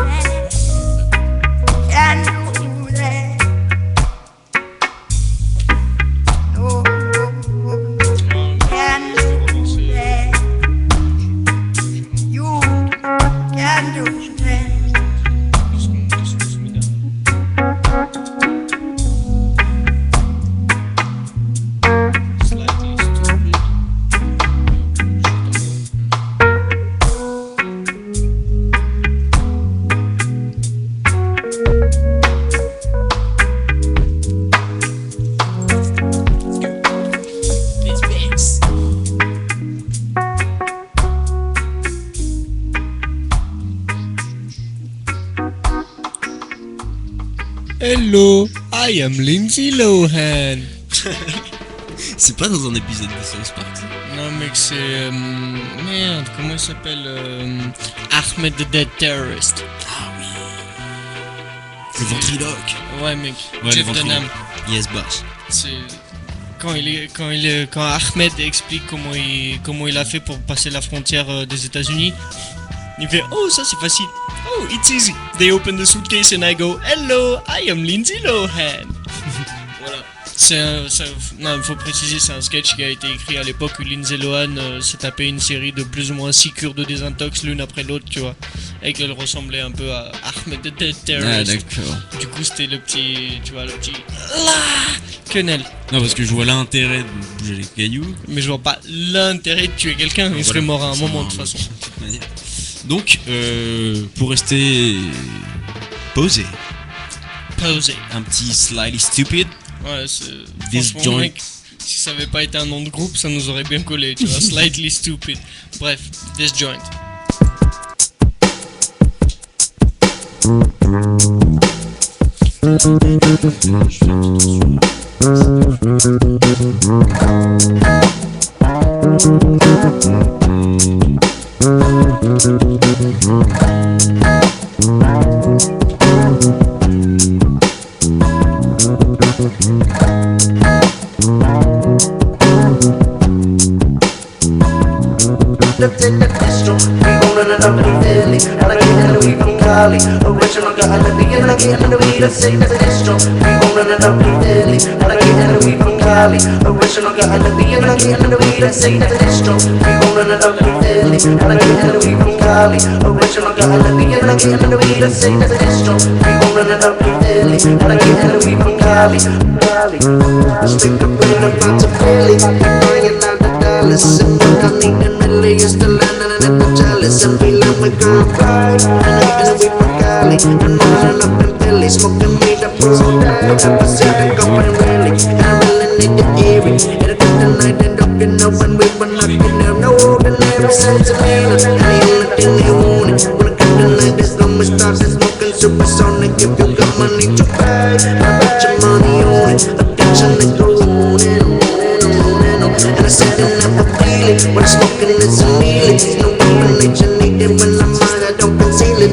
can do that. Hello, I am Lindsay Lohan. C'est pas dans un épisode de South Park. Non mec, c'est... merde, comment il s'appelle Ahmed the Dead Terrorist. Ah oui. Le ventriloque. Ouais mec, Ouais, Jeff le ventriloque. Dunham. Yes, boss. C'est... Quand Ahmed explique comment il a fait pour passer la frontière des États-Unis, il fait oh ça c'est facile, oh it's easy. They open the suitcase and I go hello, I am Lindsay Lohan. Voilà. Non, il faut préciser, c'est un sketch qui a été écrit à l'époque où Lindsay Lohan s'est tapé une série de plus ou moins 6 cures de désintox l'une après l'autre, tu vois, et qu'elle ressemblait un peu à Ahmed the Dead Ah, Terrorist. d'accord. Du coup, c'était le petit, tu vois, le petit quenelle. Non, parce que je vois l'intérêt de bouger les cailloux. Mais je vois pas l'intérêt de tuer quelqu'un, il serait mort à un moment de toute façon. Donc, pour rester posé, un petit Slightly Stupid. Ouais, c'est. This Franchement, joint. mec, si ça avait pas été un nom de groupe, ça nous aurait bien collé, tu vois. Slightly Stupid. Bref, This Joint. Lift in the distro, we rollin' it up in Philly. Alligator and the weed from Cali. Original got a living and I get in the weed and say that's a distro. We rollin' it up in Philly. Alligator and the weed from Cali. Original got a living and I get in the weed and say that's a distro. We rollin' it up in Philly. Alligator and the weed from Cali. Original got a living and I get in the weed and say that's a distro. We rollin' it up in Philly. Alligator and the weed from Cali. Stick up in the pot to Philly. Bringing out the dollars and what I need and really is the land and I'm jealous and feel like we're gonna fly. And we from Cali and rolling up in Philly, smoking weed up all day. Never seen it going really, and I really need to hear it. It'll get the night end up, you know, when we were knocking down no ordinary sense of meaning. And ain't nothing you want it. When I get the night, it's gonna start smoking supersonic. If you got money to pay, I bet your money on it. Addiction is going on and on and on. And I said I never feel it. When I'm smoking it's a feeling. No combination needed when I'm high, I don't conceal it.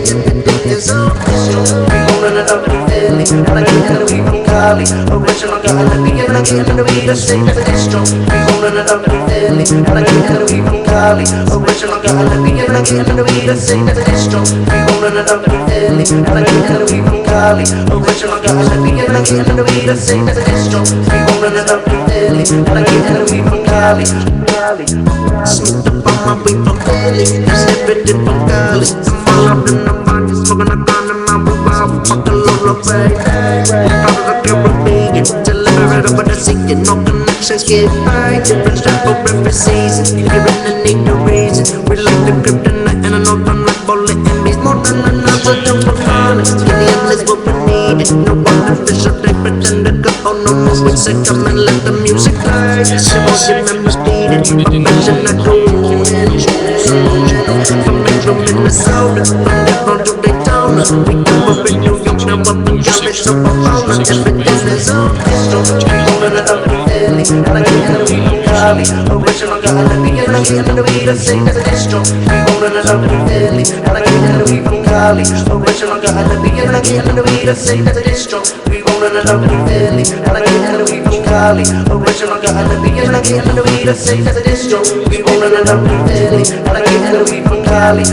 It's all we rollin' it up in Philly. And I get in the weed from Cali. Original got a living and I get in the weed and say that's a distro. We rollin' it up in Philly. And I get in the weed from Cali. Original got a living and I get in the weed and say that's a distro. We rollin' it up in Philly. And I get in the weed from Cali. Original got a living and I get in the weed and say that's a distro. We rollin' it up in Philly. And I get in the weed from Cali. Smoked up on my weed from Philly. Sniffed it from Cali. I'm all up in the body, smoking a gun in my weed while I'm fucking lullaby. I'm proud of the Caribbean, deliberate but I see it. No connections get by. Different strap for every season. You're in the need to reason. We like the kryptonite and I know I'm like bullet enemies. More than another double honest. Skinny endless what we need. No artificial they pretend to go. Oh no more we say come and let the music play. Symbols remember speeding. Imagine I go from Metro Minnesota, from Denver to Daytona. We come up in New York, now up in Cali, so I'm on everything is on. We rollin' it up in Philly, and I get in the weed from Cali. Original got a living and I get in the weed and say that's a distro. We rollin' it up in Philly, and I get in the weed from Cali. Original got a living and I get in the weed and say that's a distro. We rollin' it up in Philly, and I get in the weed from Cali. Original got a living and I get in the weed and say that's a distro. We rollin' it up in Philly, and I get in the weed from Cali.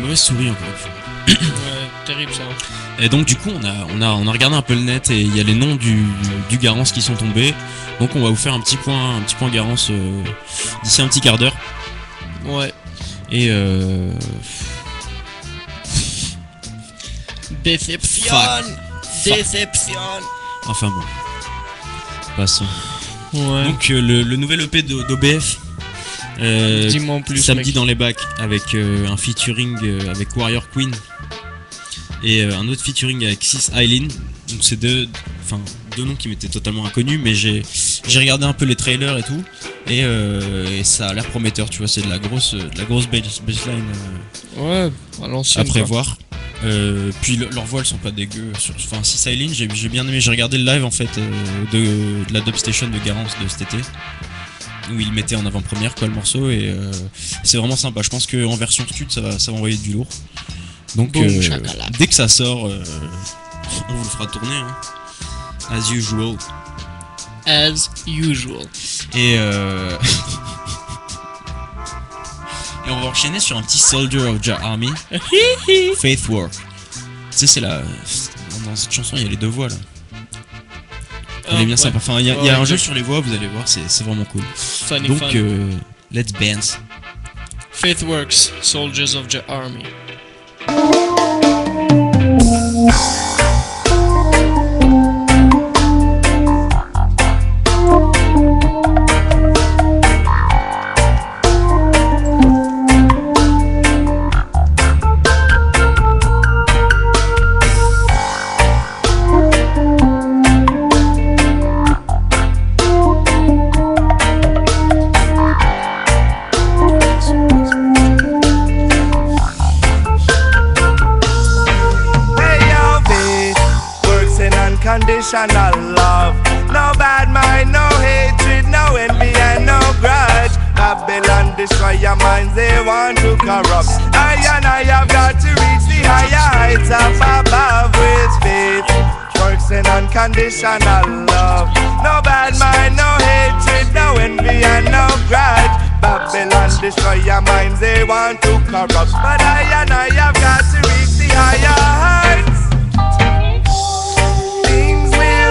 Mauvaise souris encore une fois. Ouais, terrible ça. Et donc du coup on a regardé un peu le net et il y a les noms du Garance qui sont tombés. Donc on va vous faire un petit point Garance d'ici un petit quart d'heure. Ouais. Et Déception. Déception. Enfin bon. Passons. Ouais. Donc le nouvel EP d'OBF. Dis-moi en plus, samedi mec. dans les bacs avec un featuring avec Warrior Queen et un autre featuring avec Sis Eileen. Donc c'est deux noms qui m'étaient totalement inconnus, mais j'ai regardé un peu les trailers et tout et ça a l'air prometteur, tu vois, c'est de la grosse bassline Ouais, à l'ancienne. à prévoir. Puis leurs voix elles sont pas dégueu. Enfin, Sis Eileen, j'ai bien aimé. J'ai regardé le live en fait de la Dubstation de Garance de cet été, où il mettait en avant-première quoi le morceau, et c'est vraiment sympa. Je pense qu'en version stud ça va envoyer du lourd. Donc Boom, chakalaka. dès que ça sort, on vous le fera tourner hein. As usual. As usual. Et et on va enchaîner sur un petit Soldier of Jah Army. Faith Work. Tu sais, c'est dans cette chanson il y a les deux voix là. Elle est bien sympa. Enfin, il y a un jeu sur les voix, vous allez voir, c'est vraiment cool. Funny Donc, fun. let's dance. Faith Works, Soldiers of Jah Army. Unconditional love, no bad mind, no hatred, no envy and no grudge. Babylon destroy your minds, they want to corrupt. I have got to reach the higher heights up above with faith. Works in unconditional love, no bad mind, no hatred, no envy and no grudge. Babylon destroy your minds, they want to corrupt. But I have got to reach the higher heights.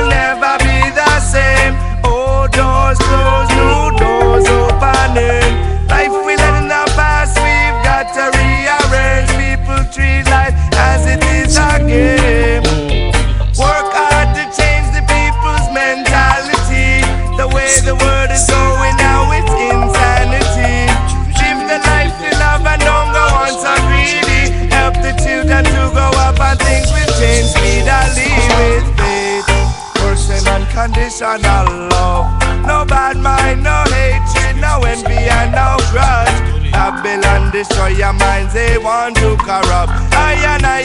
Never be the same. Old doors closed, new doors opening. Life we let in the past, we've got to rearrange. People treat life as it is a game. Work hard to change the people's mentality. The way the world is going now, it's insanity. Live the life you love and don't go on so greedy. Help the children to grow up and things will change speedily with faith. Unconditional love, no bad mind, no hatred, no envy and no grudge. Babylon destroy your minds, they want to corrupt. I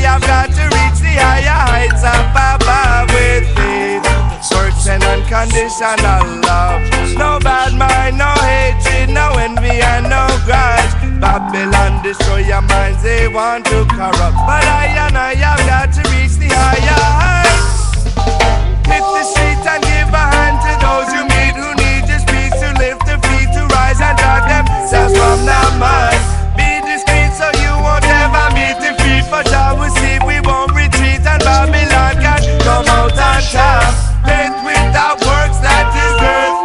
have got to reach the higher heights up above with faith. Works and unconditional love, no bad mind, no hatred, no envy and no grudge. Babylon destroy your minds, they want to corrupt. But I have got to reach the higher heights. Hit the street and give a hand to those you meet who need your speech to lift their feet, to rise and drag themselves from the mud. Be discreet so you won't ever meet defeat, for Jah will see we won't retreat and Babylon can come out on top. Faith without works, that is birth.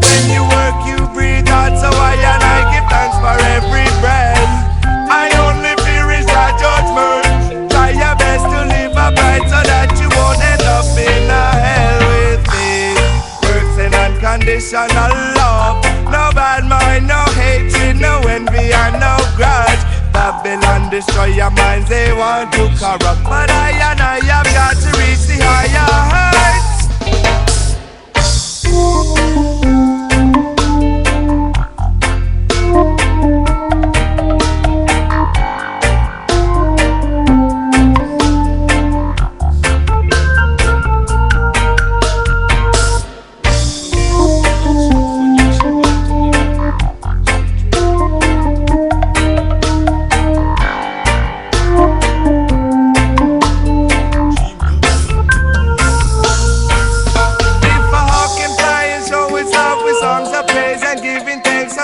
When you work you breathe hard, so I give thanks for every breath. I only fear is that judgment. Try your best to live upright so that you won't end up in a hell with me. Works in unconditional love, no bad mind, no hatred, no envy and no grudge. Babylon destroy your minds, they want to corrupt. But I have got to reach the higher heights.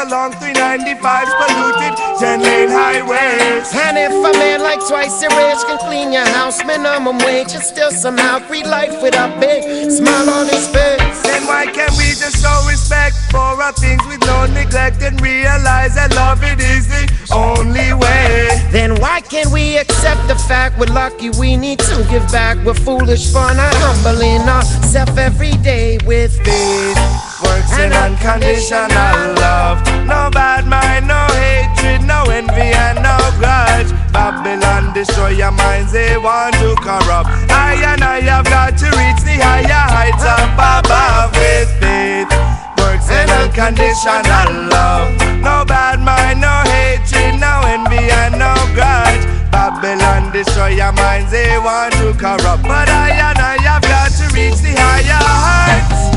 Along 395's polluted 10-lane highways. And if a man like twice your age can clean your house minimum wage and still somehow free life with a big smile on his face, then why can't we just show respect for our things with no neglect and realize that love it is the only way? Then why can't we accept accept the fact we're lucky we need to give back. We're foolish for not humbling ourselves every day with faith. Works in unconditional love. No bad mind, no hatred, no envy and no grudge. Babylon destroy your minds, they want to corrupt. I and I have got to reach the higher heights up above with faith. Works in unconditional love. No bad mind, no hatred, no envy and no grudge. Babylon destroy your minds, they want to corrupt. But I and I have got to reach the higher heights.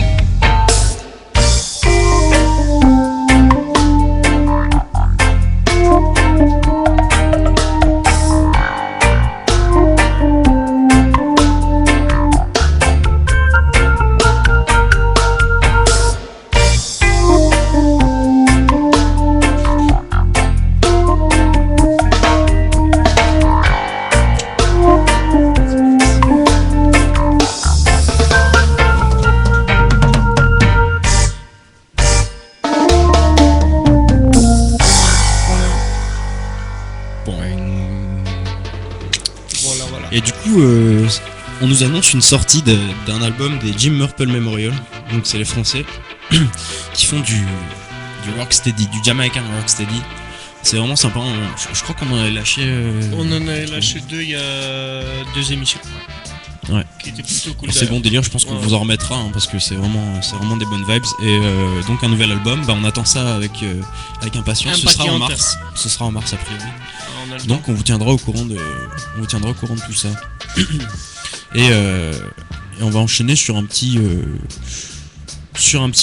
Et du coup, on nous annonce une sortie d'un album des Jim Murple Memorial, donc c'est les Français, qui font du rocksteady, du Jamaican rocksteady. C'est vraiment sympa, je crois qu'on en avait lâché... On en avait lâché deux il y a 2 émissions. Ouais. Qui était plutôt cool. C'est bon délire, je pense qu'on vous en remettra hein, parce que c'est vraiment des bonnes vibes. Et donc un nouvel album, on attend ça avec impatience. Ce sera en mars. Ce sera en mars a priori. Donc on vous tiendra au courant de tout ça. Et on va enchaîner sur un petit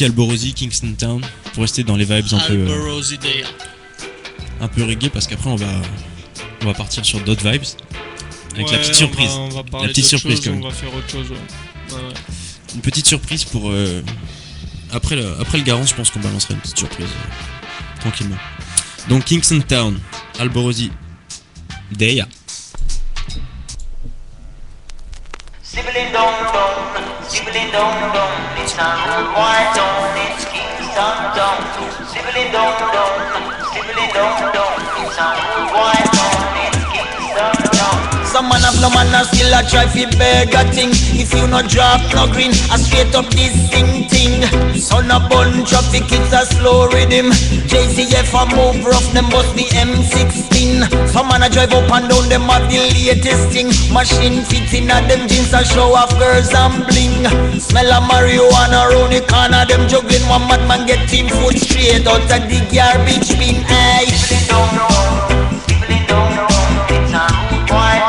Alborosie Kingston Town pour rester dans les vibes un peu reggae parce qu'après on va partir sur d'autres vibes. Avec la petite surprise. On va la petite surprise quand même. On va faire autre chose. Ouais. Une petite surprise pour après le Garance, je pense qu'on balancera une petite surprise tranquillement. Donc Kingston Town, Alborosie, Deya. Sibbling down, sibbling down, it's not white down, it's Kingston down. Sibbling down, sibbling down, it's not white down, it's Kingston down. Some man have no man and still a try fi beg a thing. If you no drop no green, a straight up this thing. Son a bun traffic, it's a slow rhythm. JCF a move rough, them bust the M16. Some man a drive up and down, them have the latest thing. Machine fits in a them jeans a show off girls and bling. Smell a marijuana round the corner, them juggling. One madman get team foot straight out of the garbage bin. Aye. Sibbling down, it's a white.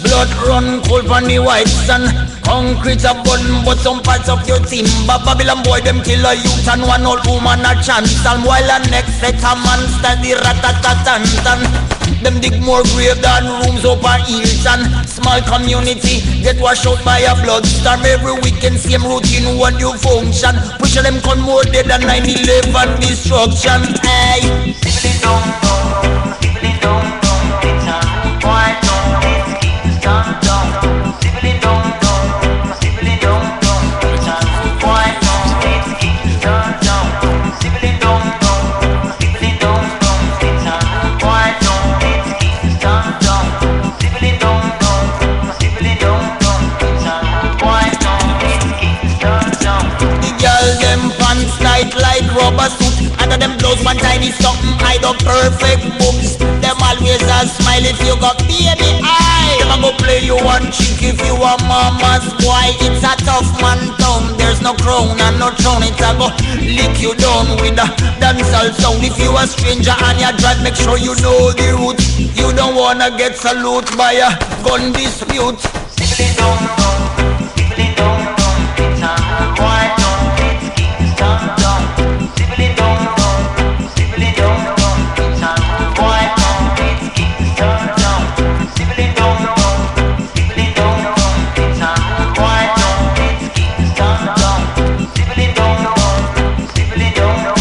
Blood run cold from the white sun. Concrete a bun, but some parts of your team. Babylon boy, them kill a youth and one old woman a chance. And while the next set a man study rat-a-tat-tan-tan. Them dig more grave than rooms up on Hilton. Small community get washed out by a blood storm. Every weekend same routine, one new function. Push them con more dead than 9/11 destruction. Hey. Sibbling down, sibbling down, it's a white down, it's Kingston down. Sibbling down, sibbling down, it's a white down, it's Kingston down. Sibbling down, sibbling down, it's a white down, it's Kingston down. Sibbling down, sibbling down, it's a white down, it's Kingston down. The girl them pants tight like rubber suit. Under them blouse one tiny something hide up perfect boobs. Them always a smile if you got baby eye. Them a go play you one chick if you a mama's boy. It's a tough man town. There's no crown and no throne. It's a go lick you down with a dancehall sound. If you a stranger and you drive, make sure you know the route. You don't wanna get salute by a gun dispute. Sibbling down, sibbling down, it's a white down, it's Kingston down. Sibbling down, sibbling down, it's a white down, it's Kingston down. Sibbling down, sibbling down, it's a white down, it's Kingston down. Sibbling down, sibbling down,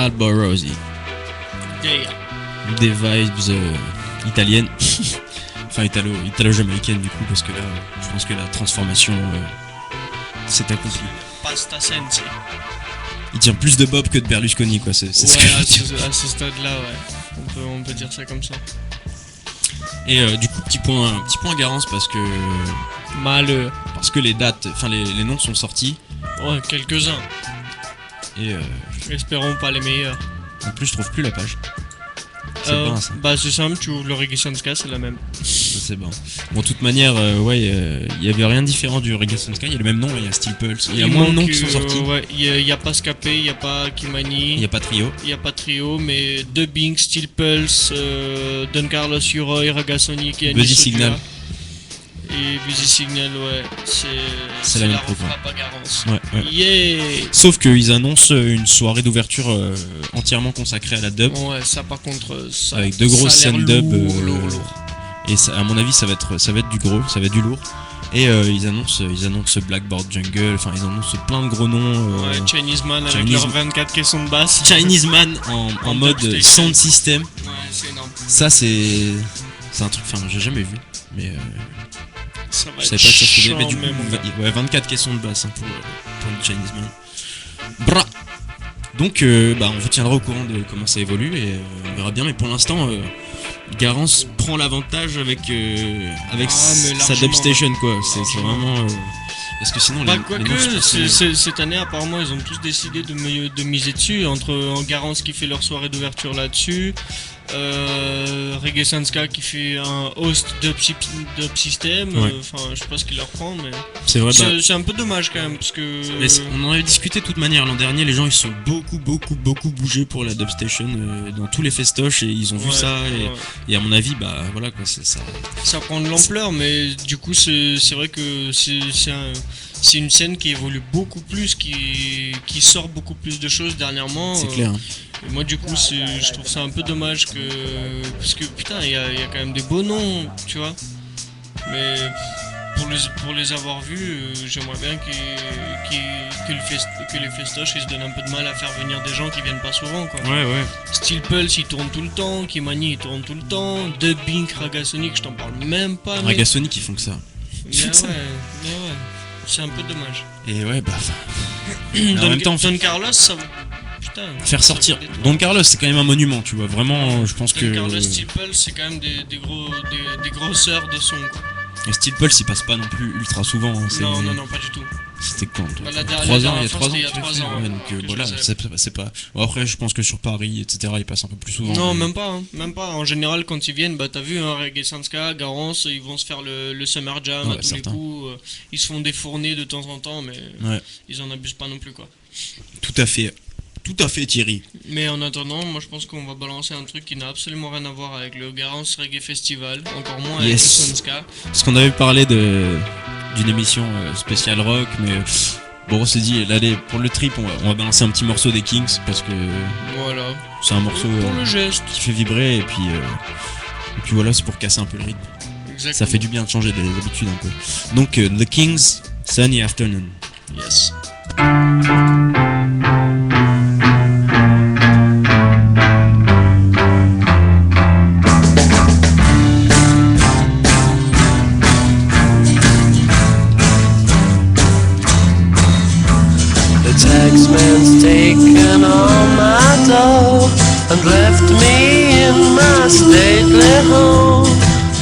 Alborosi. Yeah. Des vibes italiennes. Enfin italo-jamaïcaines du coup, parce que là je pense que la transformation s'est accomplie. Pasta sensi. Il tient plus de Bob que de Berlusconi quoi, c'est ce que je veux dire. À ce stade-là, ouais. On peut dire ça comme ça. Et du coup petit point Garance parce que Malheur. Parce que les dates, enfin les noms sont sortis. Ouais, quelques-uns. Et espérons pas les meilleurs. En plus je trouve plus la page. C'est bon, ça. Bah c'est simple, tu ouvres le Reggae Sanska, c'est la même. C'est bon. Bon, de toute manière, il y avait rien de différent du Reggae Sanska. Il y a le même nom, il y a Steel Pulse. Il y a moins de noms qui sont sortis. Ouais, il y a pas Scapé, il y a pas Kimani. Il y a pas Trio. Il y a pas Trio, mais Dubbing, Steel Pulse, Don Carlos Uroy, Ragasonic et Buzzy Signal. Et Buzzy Signal, ouais, c'est la même frappe à Garance. Ouais. Yeah. Sauf qu'ils annoncent une soirée d'ouverture entièrement consacrée à la dub. Ouais, ça par contre, ça, avec de grosses scènes dub. Lourd. Et ça, à mon avis, ça va être du gros, ça va être du lourd. Et ils annoncent Blackboard Jungle, enfin ils annoncent plein de gros noms. Ouais, Chinese Man avec leurs 24 caissons de basse. Chinese Man en mode sound system. Ouais, c'est énorme. Ça c'est un truc, enfin j'ai jamais vu, mais ça va je savais pas que ça se faisait. Mais du coup, 24 caissons de basse pour le Chinese Man. Bra. Donc on vous tiendra au courant de comment ça évolue et on verra bien, mais pour l'instant Garance prend l'avantage avec sa dubstation quoi. C'est vraiment parce que sinon cette année apparemment ils ont tous décidé de miser dessus entre Garance qui fait leur soirée d'ouverture là-dessus, Reggae Sanska qui fait un host dub system, enfin je sais pas ce qu'il leur prend mais c'est vrai, c'est un peu dommage quand même parce que on en avait discuté de toute manière l'an dernier, les gens ils sont beaucoup bougés pour la dubstation dans tous les festoches et ils ont vu ça et à mon avis voilà quoi, c'est ça. Ça prend de l'ampleur mais du coup c'est vrai que c'est une scène qui évolue beaucoup plus, qui sort beaucoup plus de choses dernièrement. C'est clair. Et moi du coup je trouve ça un peu dommage parce que putain il y a quand même des beaux noms, tu vois. Mais pour les avoir vus, j'aimerais bien que les festoches ils se donnent un peu de mal à faire venir des gens qui viennent pas souvent quoi. Ouais. Steel Pulse il tourne tout le temps, Kimani il tourne tout le temps, Dubbing, Ragasonic je t'en parle même pas. Ragasonic ils font que ça. Mais ouais. C'est un peu dommage. Et ouais en même temps Don Carlos ça putain, faire sortir Don Carlos c'est quand même un monument, tu vois, vraiment je pense que Don Carlos Steel Pulse c'est quand même des grosseurs de son quoi. Et Steel Pulse il passe pas non plus ultra souvent hein, non pas du tout. C'était quand il y a 3 ans. Ouais, donc voilà, c'est pas. Bon, après, je pense que sur Paris, etc., ils passent un peu plus souvent. Non, même pas. En général, quand ils viennent, t'as vu, Reggae Sanska, Garance, ils vont se faire le Summer Jam à tous les coups. Ils se font des fournées de temps en temps, mais ils en abusent pas non plus, quoi. Tout à fait, Thierry. Mais en attendant, moi je pense qu'on va balancer un truc qui n'a absolument rien à voir avec le Garance Reggae Festival, encore moins avec le Sanska. Parce qu'on avait parlé d'une émission spéciale rock, mais bon on s'est dit allez pour le trip on va balancer un petit morceau des Kings parce que voilà, c'est un morceau pour le geste qui fait vibrer et puis voilà, c'est pour casser un peu le rythme. Exactement. Ça fait du bien de changer des habitudes un peu. Donc The Kings, Sunny Afternoon. Yes. Taxman's taken all my dough and left me in my stately home,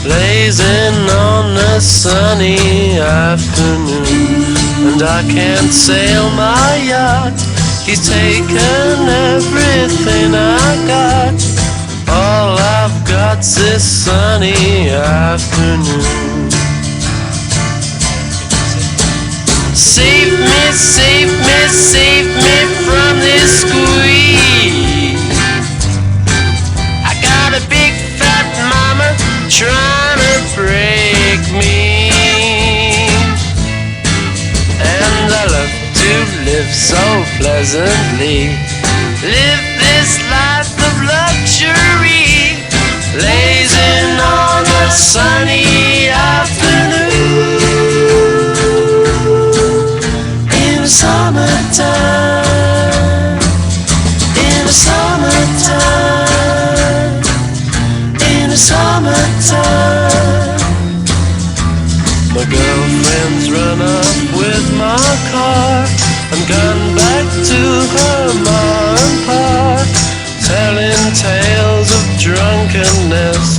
blazing on a sunny afternoon. And I can't sail my yacht, he's taken everything I got. All I've got's this sunny afternoon. Save me, save me, save me from this squeeze. I got a big fat mama trying to break me, and I love to live so pleasantly, live this life of luxury, blazing on a sunny afternoon. Summertime, in the summer.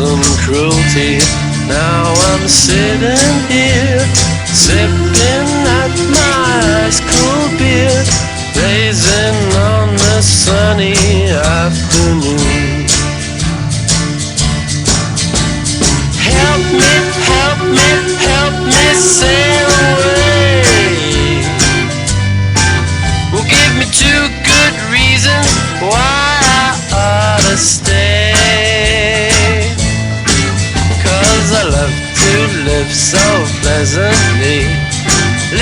some cruelty. Now I'm sitting here, sipping at my ice cold beer, blazing on the sunny afternoon. Help me, help me, help me sail away. Well, give me 2 good reasons why I ought to stay. 'Cause I love to live so pleasantly,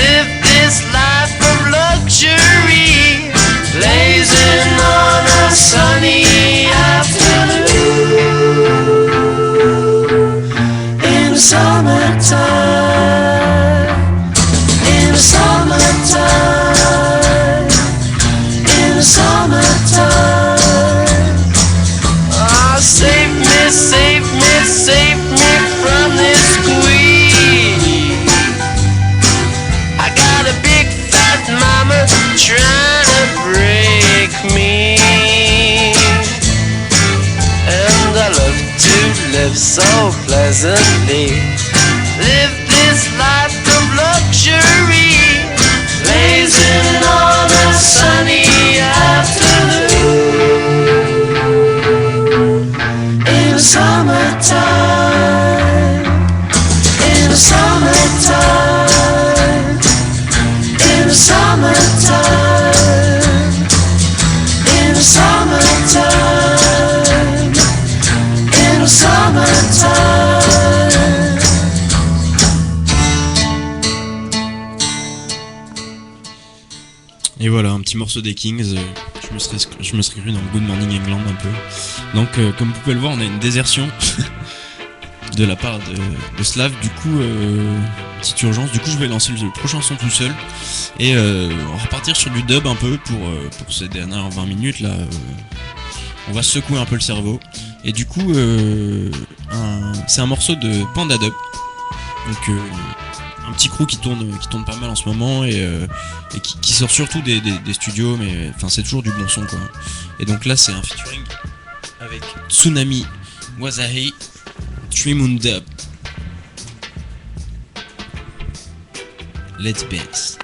live this life of luxury, blazing on a sunny afternoon. In the summertime, in the summertime, in the summertime. Oh, save me, save me, save me from this squeeze. I got a big fat mama trying to break me, and I love to live so pleasantly, live this life of luxury, blazing on a sunny afternoon. In the summertime, in the summertime, in the summertime, in the summertime, in the summertime. Et voilà, un petit morceau des Kings. Je me serais cru dans Good Morning England un peu. Donc, comme vous pouvez le voir, on a une désertion de la part de Slav. Du coup, petite urgence. Du coup, je vais lancer le prochain son tout seul. Et on va repartir sur du dub un peu pour ces dernières 20 minutes là. On va secouer un peu le cerveau. Et du coup, c'est un morceau de Panda Dub. Donc, un petit crew qui tourne pas mal en ce moment et qui sort surtout des studios, mais enfin c'est toujours du bon son quoi. Et donc là c'est un featuring avec Tsunami Wasahi Trimoon Dub. Let's dance.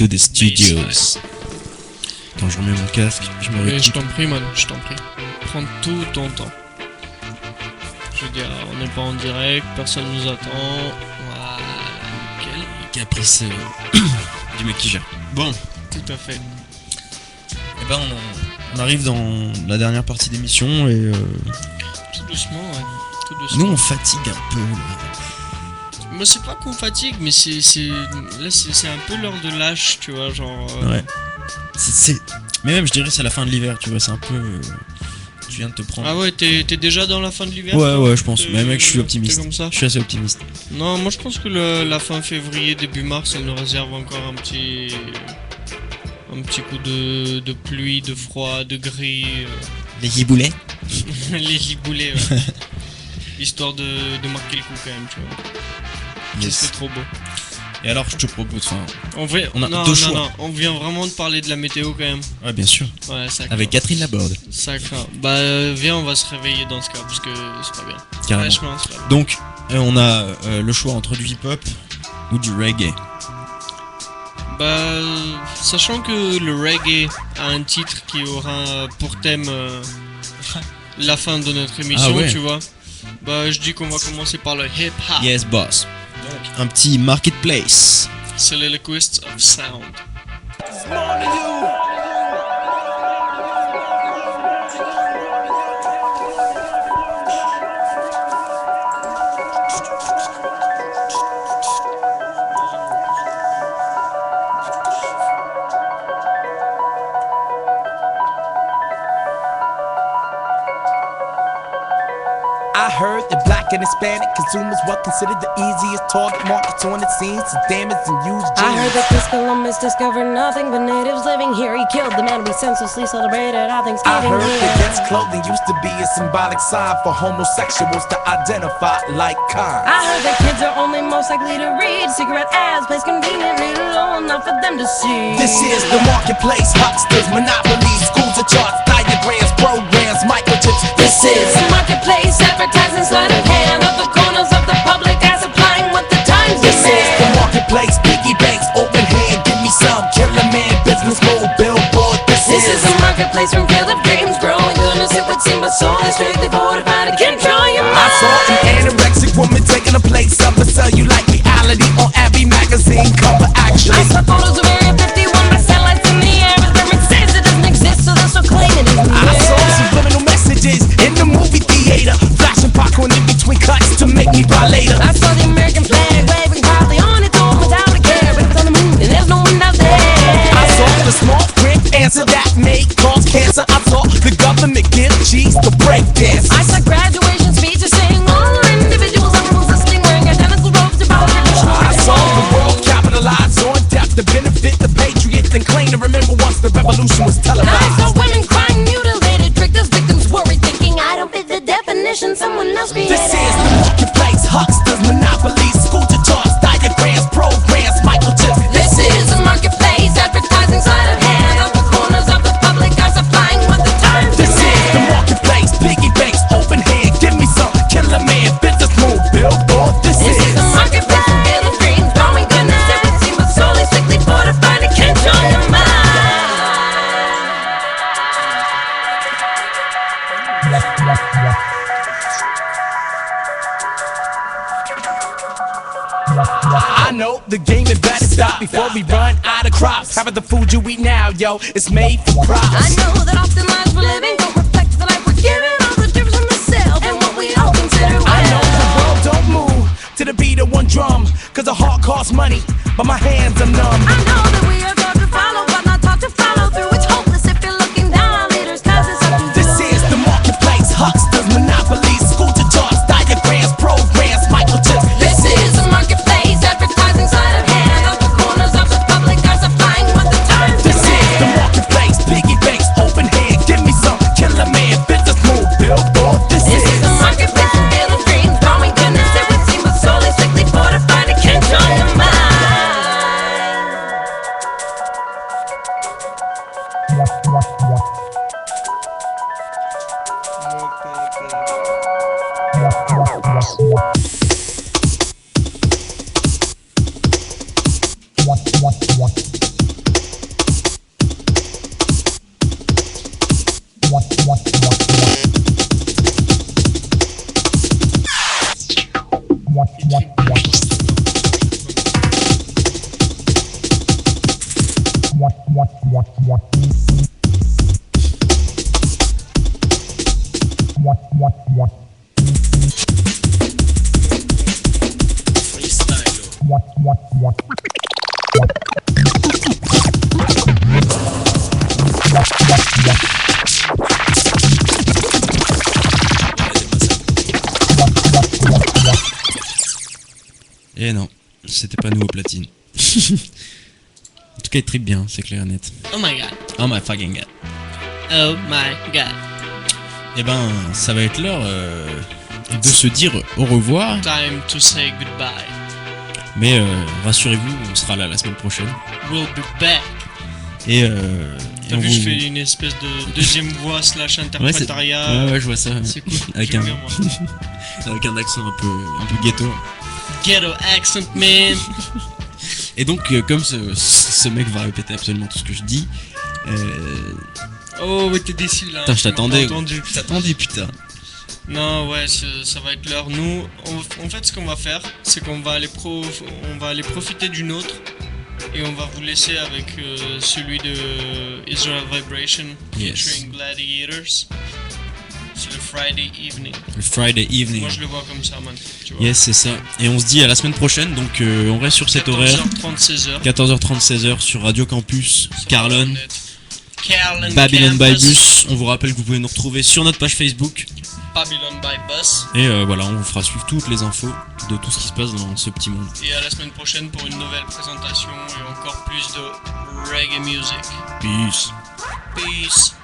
to the studios. Quand je remets mon casque, je me Mais je réécoute. t'en prie, man, je t'en prie. Prends tout ton temps. Je veux dire, on n'est pas en direct, personne nous attend. Voilà, nickel. Caprice du mec qui gère. Bon, Tout à fait. et ben on arrive dans la dernière partie d'émission et Tout doucement, ouais. Tout doucement. nous on fatigue un peu. Là. Moi, c'est pas qu'on fatigue, mais là, c'est un peu l'heure de lâche, tu vois, genre. Ouais. Mais même je dirais c'est la fin de l'hiver, tu vois, c'est un peu. Tu viens de te prendre. Ah ouais, t'es déjà dans la fin de l'hiver? Ouais, toi ouais, je pense. Mais mec, je suis T'es optimiste. comme ça? Je suis assez optimiste. Non, moi je pense que la fin février, début mars, elle nous réserve encore un petit coup de pluie, de froid, de gris. Les giboulets. Les giboulets, ouais. Histoire de marquer le coup quand même, tu vois. Yes. C'est trop beau. Et alors, je te propose. On a non, deux non, choix. non, on vient vraiment de parler de la météo quand même. Ouais, bien sûr. Ouais, ça Avec craint. Catherine Laborde. Ça craint. Bah, viens, on va se réveiller dans ce cas parce que c'est pas bien. Carrément. Franchement, c'est pas bien. Donc, on a le choix entre du hip-hop ou du reggae. Bah, sachant que le reggae a un titre qui aura pour thème la fin de notre émission, Ah ouais. tu vois. Bah, je dis qu'on va commencer par le hip-hop. Yes, boss. Un petit marketplace. Soliloquist of Sound. I heard that black and Hispanic consumers were considered the easiest target markets on the scene to damage and use genes. I heard that Chris Columbus discovered nothing but natives living here. He killed the man we senselessly celebrated our I Thanksgiving heard here. that men's clothing used to be a symbolic sign for homosexuals to identify like kind. I heard that kids are only most likely to read cigarette ads placed conveniently low enough for them to see. This is the marketplace, hucksters, monopolies, schools of charts, diagrams, programs, microchips. This is the marketplace, advertising sleight of hand of the corners of the public as supplying what the times This is demand. the marketplace, piggy banks, open hand, give me some, killer man, business mode, billboard. This is the marketplace from field of dreams, growing goodness it would seem, but soul is strictly fortified to control your I mind. saw an anorexic woman taking a place of a cellulite reality on Abby magazine cover. Actually, I saw photos of Area 51 by satellites in the air, but the government says it doesn't exist, so they'll still claim it is in the I air. saw subliminal messages in the movie theater, flashing popcorn in between cuts to make me buy later. I saw the American flag waving proudly on its own without a care, but it's on the moon and there's no one out there. I saw the small print answer that may cause cancer. I saw the government give cheese to break dance. I saw graduation speeches saying all are individuals, everyone's listening, wearing identical robes to follow traditional I saw the world capitalize on death to benefit the patriots and claim to remember once the revolution was I televised. saw women crying, mutilated, tricked as victims, worried, thinking I don't fit the definition someone else created. This is the marketplace, hucksters, monopolies, school to charts, diagrams, programs, microchips. This is a marketplace, advertising sleight of hand of the corners of the public are supplying what the times This is the demand. marketplace, piggy banks, open hand, give me some, killer man, business move, billboard. This This is is the marketplace from field of dreams, growing goodness it would seem, but soul is strictly fortified to control your mind. I know the game is better stop before we run out of crops. How about the food you eat now, yo? It's made for crops. I know that often lives we're living don't reflect the life we're giving, all the difference from the self and what we all consider well. I know the world don't move to the beat of one drum, cause the heart costs money, but my hands are numb. I know that we are taught to follow, but not taught to follow through. It's hopeless if you're looking down on leaders, cause it's up to This is the marketplace, hucksters, monopolies, school to charts, diagrams, programs, microchips. This is a marketplace, advertising sleight of hand of the corners of the public are supplying what the times This is the demand. marketplace, piggy banks, open hand, give me some, killer man, business move, billboard. This This is is a marketplace from field of dreams, growing goodness it would seem, but soul is strictly fortified to control your mind. Et non, c'était pas nous au platine. En tout cas, il tripe bien, c'est clair et net. Oh my god. Oh my fucking god. Oh my god. Eh ben, ça va être l'heure de se dire au revoir. Time to say goodbye. Mais rassurez-vous, on sera là la semaine prochaine. We'll be back. Et t'as vu, je fais une espèce de deuxième voix / interprétariat. Ouais, je vois ça. C'est cool. Avec avec un accent un peu ghetto. Ghetto accent, man. Et donc, comme ce mec va répéter absolument tout ce que je dis. Oh, ouais, t'es déçu là. Putain, je t'attendais. Je t'attendais, putain. Non, ouais, ça va être l'heure. Nous, en fait, ce qu'on va faire, c'est qu'on va aller profiter d'une autre. Et on va vous laisser avec celui de Israel Vibration featuring Gladiators. C'est le Friday Evening. Le Friday Evening. Moi je le vois comme ça, man. Tu vois. Yes, c'est ça. Et on se dit à la semaine prochaine. Donc on reste sur cet horaire. 14h30, 16h sur Radio Campus, Carlon, Babylon by Bus. On vous rappelle que vous pouvez nous retrouver sur notre page Facebook. Babylon by Bus. Et voilà, on vous fera suivre toutes les infos de tout ce qui se passe dans ce petit monde. Et à la semaine prochaine pour une nouvelle présentation et encore plus de reggae music. Peace. Peace.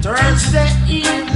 Thursday evening.